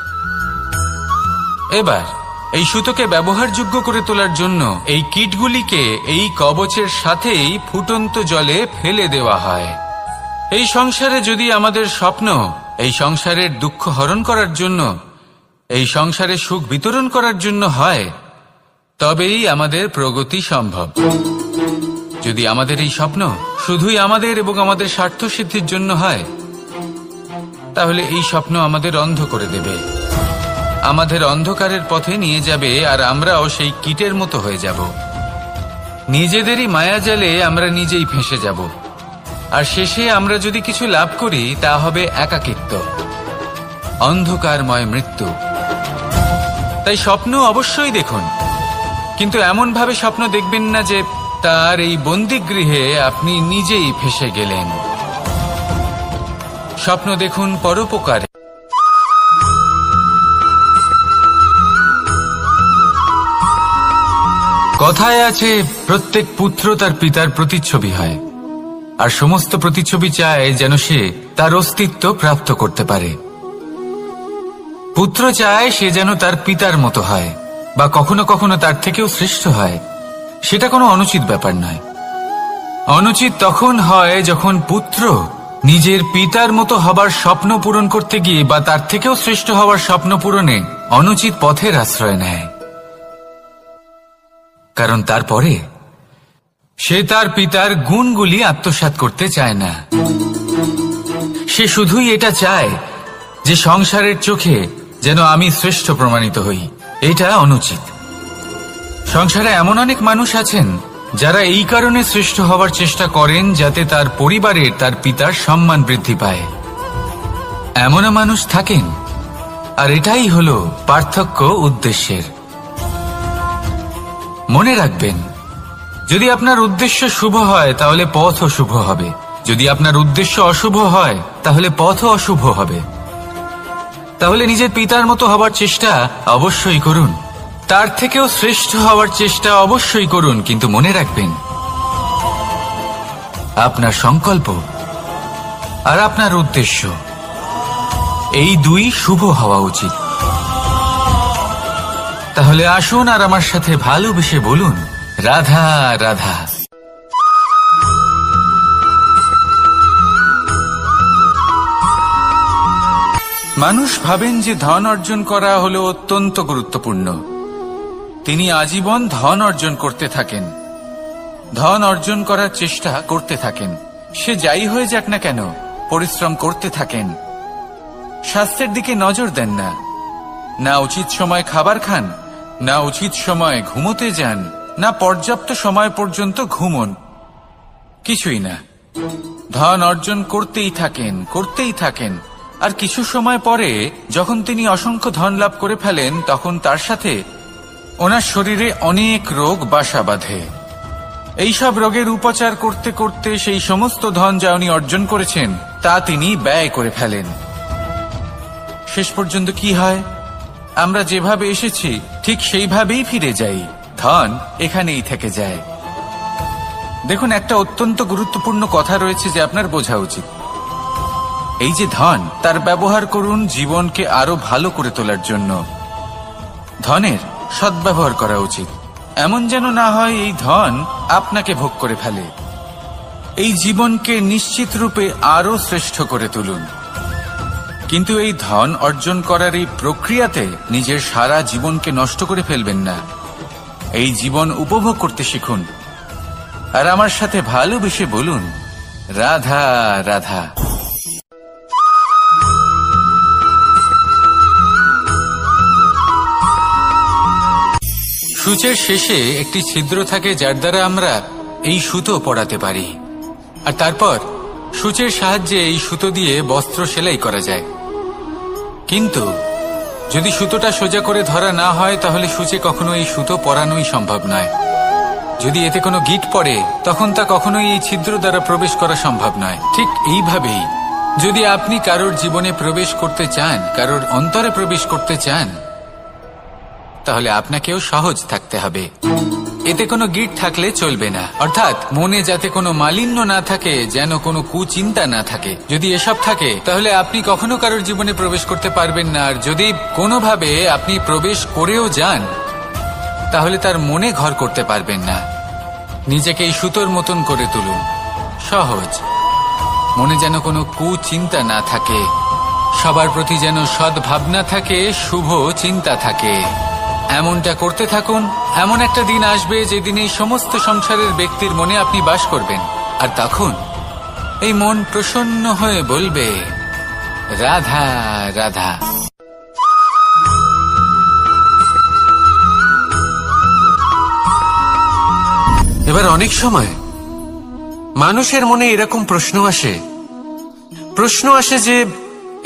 এবার এই সুতোকে ব্যবহারযোগ্য করে তোলার জন্য এই কীটগুলিকে এই কবচের সাথেই ফুটন্ত জলে ফেলে দেওয়া হয়। এই সংসারে যদি আমাদের স্বপ্ন এই সংসারের দুঃখ হরণ করার জন্য, এই সংসারে সুখ বিতরণ করার জন্য হয়, তবেই আমাদের প্রগতি সম্ভব। যদি আমাদের এই স্বপ্ন শুধুই আমাদের এবং আমাদের স্বার্থ সিদ্ধির জন্য হয়, তাহলে এই স্বপ্ন আমাদের অন্ধ করে দেবে, আমাদের অন্ধকারের পথে নিয়ে যাবে, আর আমরাও সেই কীটের মতো হয়ে যাব। নিজেদেরই মায়াজালে আমরা নিজেই ফেঁসে যাব, আর শেষে আমরা যদি কিছু লাভ করি তা হবে একাকিত্ব, অন্ধকারময় মৃত্যু। তাই স্বপ্ন অবশ্যই দেখুন, কিন্তু এমন ভাবে স্বপ্ন দেখবেন না যে তার এই বন্দিগৃহে আপনি নিজেই ফেঁসে গেলেন। স্বপ্ন দেখুন পরোপকারে। কথায় আছে, প্রত্যেক পুত্র তার পিতার প্রতিচ্ছবি হয়, আর সমস্ত প্রতিচ্ছবি চায় যেন সে তার অস্তিত্ব প্রাপ্ত করতে পারে। পুত্র চায় সে যেন তার পিতার মতো হয়, বা কখনো কখনো তার থেকেও শ্রেষ্ঠ হয়। সেটা কোনো অনুচিত ব্যাপার নয়। অনুচিত তখন হয় যখন পুত্র নিজের পিতার মতো হবার স্বপ্ন পূরণ করতে গিয়ে বা তার থেকেও শ্রেষ্ঠ হওয়ার স্বপ্ন পূরণে অনুচিত পথের আশ্রয় নেয়। কারণ তারপরে সে তার পিতার গুণগুলি আত্মসাৎ করতে চায় না। সে শুধুই এটা চায় যে সংসারের চোখে যেন আমি শ্রেষ্ঠ প্রমাণিত হই। এটা অনুচিত। সংসারে এমন অনেক মানুষ আছেন যারা এই কারণে শ্রেষ্ঠ হওয়ার চেষ্টা করেন যাতে তার পরিবারের, তার পিতার সম্মান বৃদ্ধি পায়। এমনও মানুষ থাকেন, আর এটাই হলো পার্থক্য উদ্দেশ্যের। মনে রাখবেন, যদি আপনার উদ্দেশ্য শুভ হয় তাহলে পথও শুভ হবে, যদি আপনার উদ্দেশ্য অশুভ হয় তাহলে পথও অশুভ হবে। তাহলে নিজের পিতার মতো হবার চেষ্টা অবশ্যই করুন, তার থেকেও শ্রেষ্ঠ হওয়ার চেষ্টা অবশ্যই করুন, কিন্তু মনে রাখবেন আপনার সংকল্প আর আপনার উদ্দেশ্য এই দুই শুভ হওয়া উচিত। তাহলে আসুন আর আমার সাথে ভালোবেসে বলুন, রাধা রাধা। মানুষ ভাবেন যে ধন অর্জন করা হলো অত্যন্ত গুরুত্বপূর্ণ। তিনি আজীবন ধন অর্জন করতে থাকেন, ধন অর্জন করার চেষ্টা করতে থাকেন। সে যাই হয়ে যাক না কেন, পরিশ্রম করতে থাকেন। স্বাস্থ্যের দিকে নজর দেন না, না উচিত সময় খাবার খান, না উচিত সময় ঘুমোতে যান, না পর্যাপ্ত সময় পর্যন্ত ঘুমন, কিছুই না। ধন অর্জন করতেই থাকেন, করতেই থাকেন। আর কিছু সময় পরে যখন তিনি অসংখ্য ধন লাভ করে ফেলেন, তখন তার সাথে ওনার শরীরে অনেক রোগ বাসা বাঁধে। এইসব রোগের উপচার করতে করতে সেই সমস্ত ধন যা উনি অর্জন করেছেন তা তিনি ব্যয় করে ফেলেন। শেষ পর্যন্ত কি হয়? আমরা যেভাবে এসেছি ঠিক সেইভাবেই ফিরে যাই, ধন এখানেই থেকে যায়। দেখুন, একটা অত্যন্ত গুরুত্বপূর্ণ কথা রয়েছে যে আপনার বোঝা উচিত। এই যে ধন, তার ব্যবহার করুন জীবনকে আরো ভালো করে তোলার জন্য। ধনের সদ্ব্যবহার করা উচিত, এমন যেন না হয় এই ধন আপনাকে ভোগ করে ফেলে। এই জীবনকে নিশ্চিত রূপে আরো শ্রেষ্ঠ করে তুলুন, কিন্তু এই ধন অর্জন করার এই প্রক্রিয়াতে নিজের সারা জীবনকে নষ্ট করে ফেলবেন না। এই জীবন উপভোগ করতে শিখুন আর আমার সাথে ভালোবেসে বলুন, রাধা রাধা। সূচের শেষে একটি ছিদ্র থাকে যার দ্বারা আমরা এই সুতো পরাতে পারি, আর তারপর সূচের সাহায্যে এই সুতো দিয়ে বস্ত্র সেলাই করা যায়। কিন্তু যদি সুতোটা সোজা করে ধরা না হয় তাহলে সূচে কখনো এই সুতো পরানোই সম্ভব নয়। যদি এতে কোনো গিঁট পড়ে তখন তা কখনোই এই ছিদ্র দ্বারা প্রবেশ করা সম্ভব নয়। ঠিক এইভাবেই যদি আপনি কারোর জীবনে প্রবেশ করতে চান, কারোর অন্তরে প্রবেশ করতে চান, তাহলে আপনাকেও সহজ থাকতে হবে। এতে কোনো গিঁট থাকলে চলবে না, অর্থাৎ মনে যাতে কোনো মালিন্য না থাকে, যেন কোনো কুচিন্তা না থাকে। যদি এসব থাকে তাহলে আপনি কখনো কারোর জীবনে প্রবেশ করতে পারবেন না। আর যদি কোনোভাবে আপনি প্রবেশ করেও যান তাহলে তার মনে ঘর করতে পারবেন না। নিজেকে এই সুতোর মতন করে তুলুন, সহজ। মনে যেন কোনো কুচিন্তা না থাকে, সবার প্রতি যেন সদ্ভাবনা থাকে, শুভ চিন্তা থাকে। এমনটা করতে থাকুন। এমন একটা দিন আসবে যেদিন এই সমস্ত সংসারের ব্যক্তির মনে আপনি বাস করবেন, আর তখন এই মন প্রসন্ন হয়ে বলবে, রাধা রাধা। এবার অনেক সময় মানুষের মনে এরকম প্রশ্ন আসে যে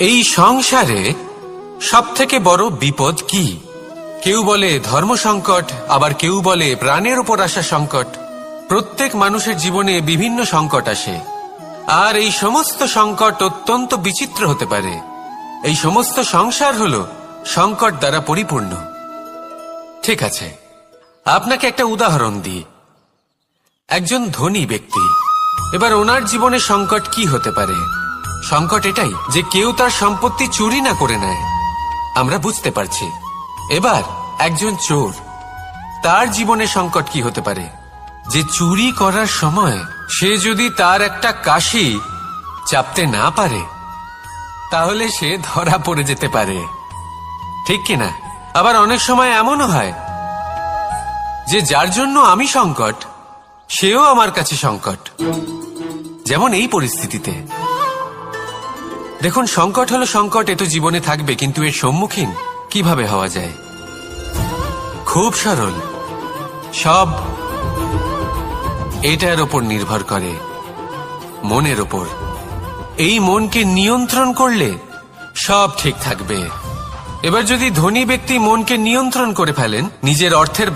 এই সংসারে সবথেকে বড় বিপদ কি? কেউ বলে ধর্ম সংকট, আবার কেউ বলে প্রাণের উপর আসা সংকট। প্রত্যেক মানুষের জীবনে বিভিন্ন সংকট আসে, আর এই সমস্ত সংকট অত্যন্ত বিচিত্র হতে পারে। এই সমস্ত সংসার হলো সংকট দ্বারা পরিপূর্ণ। ঠিক আছে, আপনাকে একটা উদাহরণ দিই। একজন ধনী ব্যক্তি, এবার ওনার জীবনে সংকট কি হতে পারে? সংকট এটাই যে কেউ তার সম্পত্তি চুরি না করে নেয়, আমরা বুঝতে পারছি। এবার একজন চোর, তার জীবনে সংকট কি হতে পারে? যে চুরি করার সময় সে যদি তার একটা কাশি চাপতে না পারে তাহলে সে ধরা পড়ে যেতে পারে, ঠিক কিনা? আবার অনেক সময় এমনও হয় যে যার জন্য আমি সংকট, সেও আমার কাছে সংকট। যেমন এই পরিস্থিতিতে দেখুন, সংকট হলো সংকট, এ তো জীবনে থাকবে, কিন্তু এর সম্মুখীন কিভাবে হওয়া যায়? খুব সরল। সব এটার ওপর নির্ভর করে, মনের ওপর। এই মনকে নিয়ন্ত্রণ করলে সব ঠিক থাকবে। এবার যদি ধনী ব্যক্তি মনকে নিয়ন্ত্রণ করে ফেলেন, নিজের অর্থের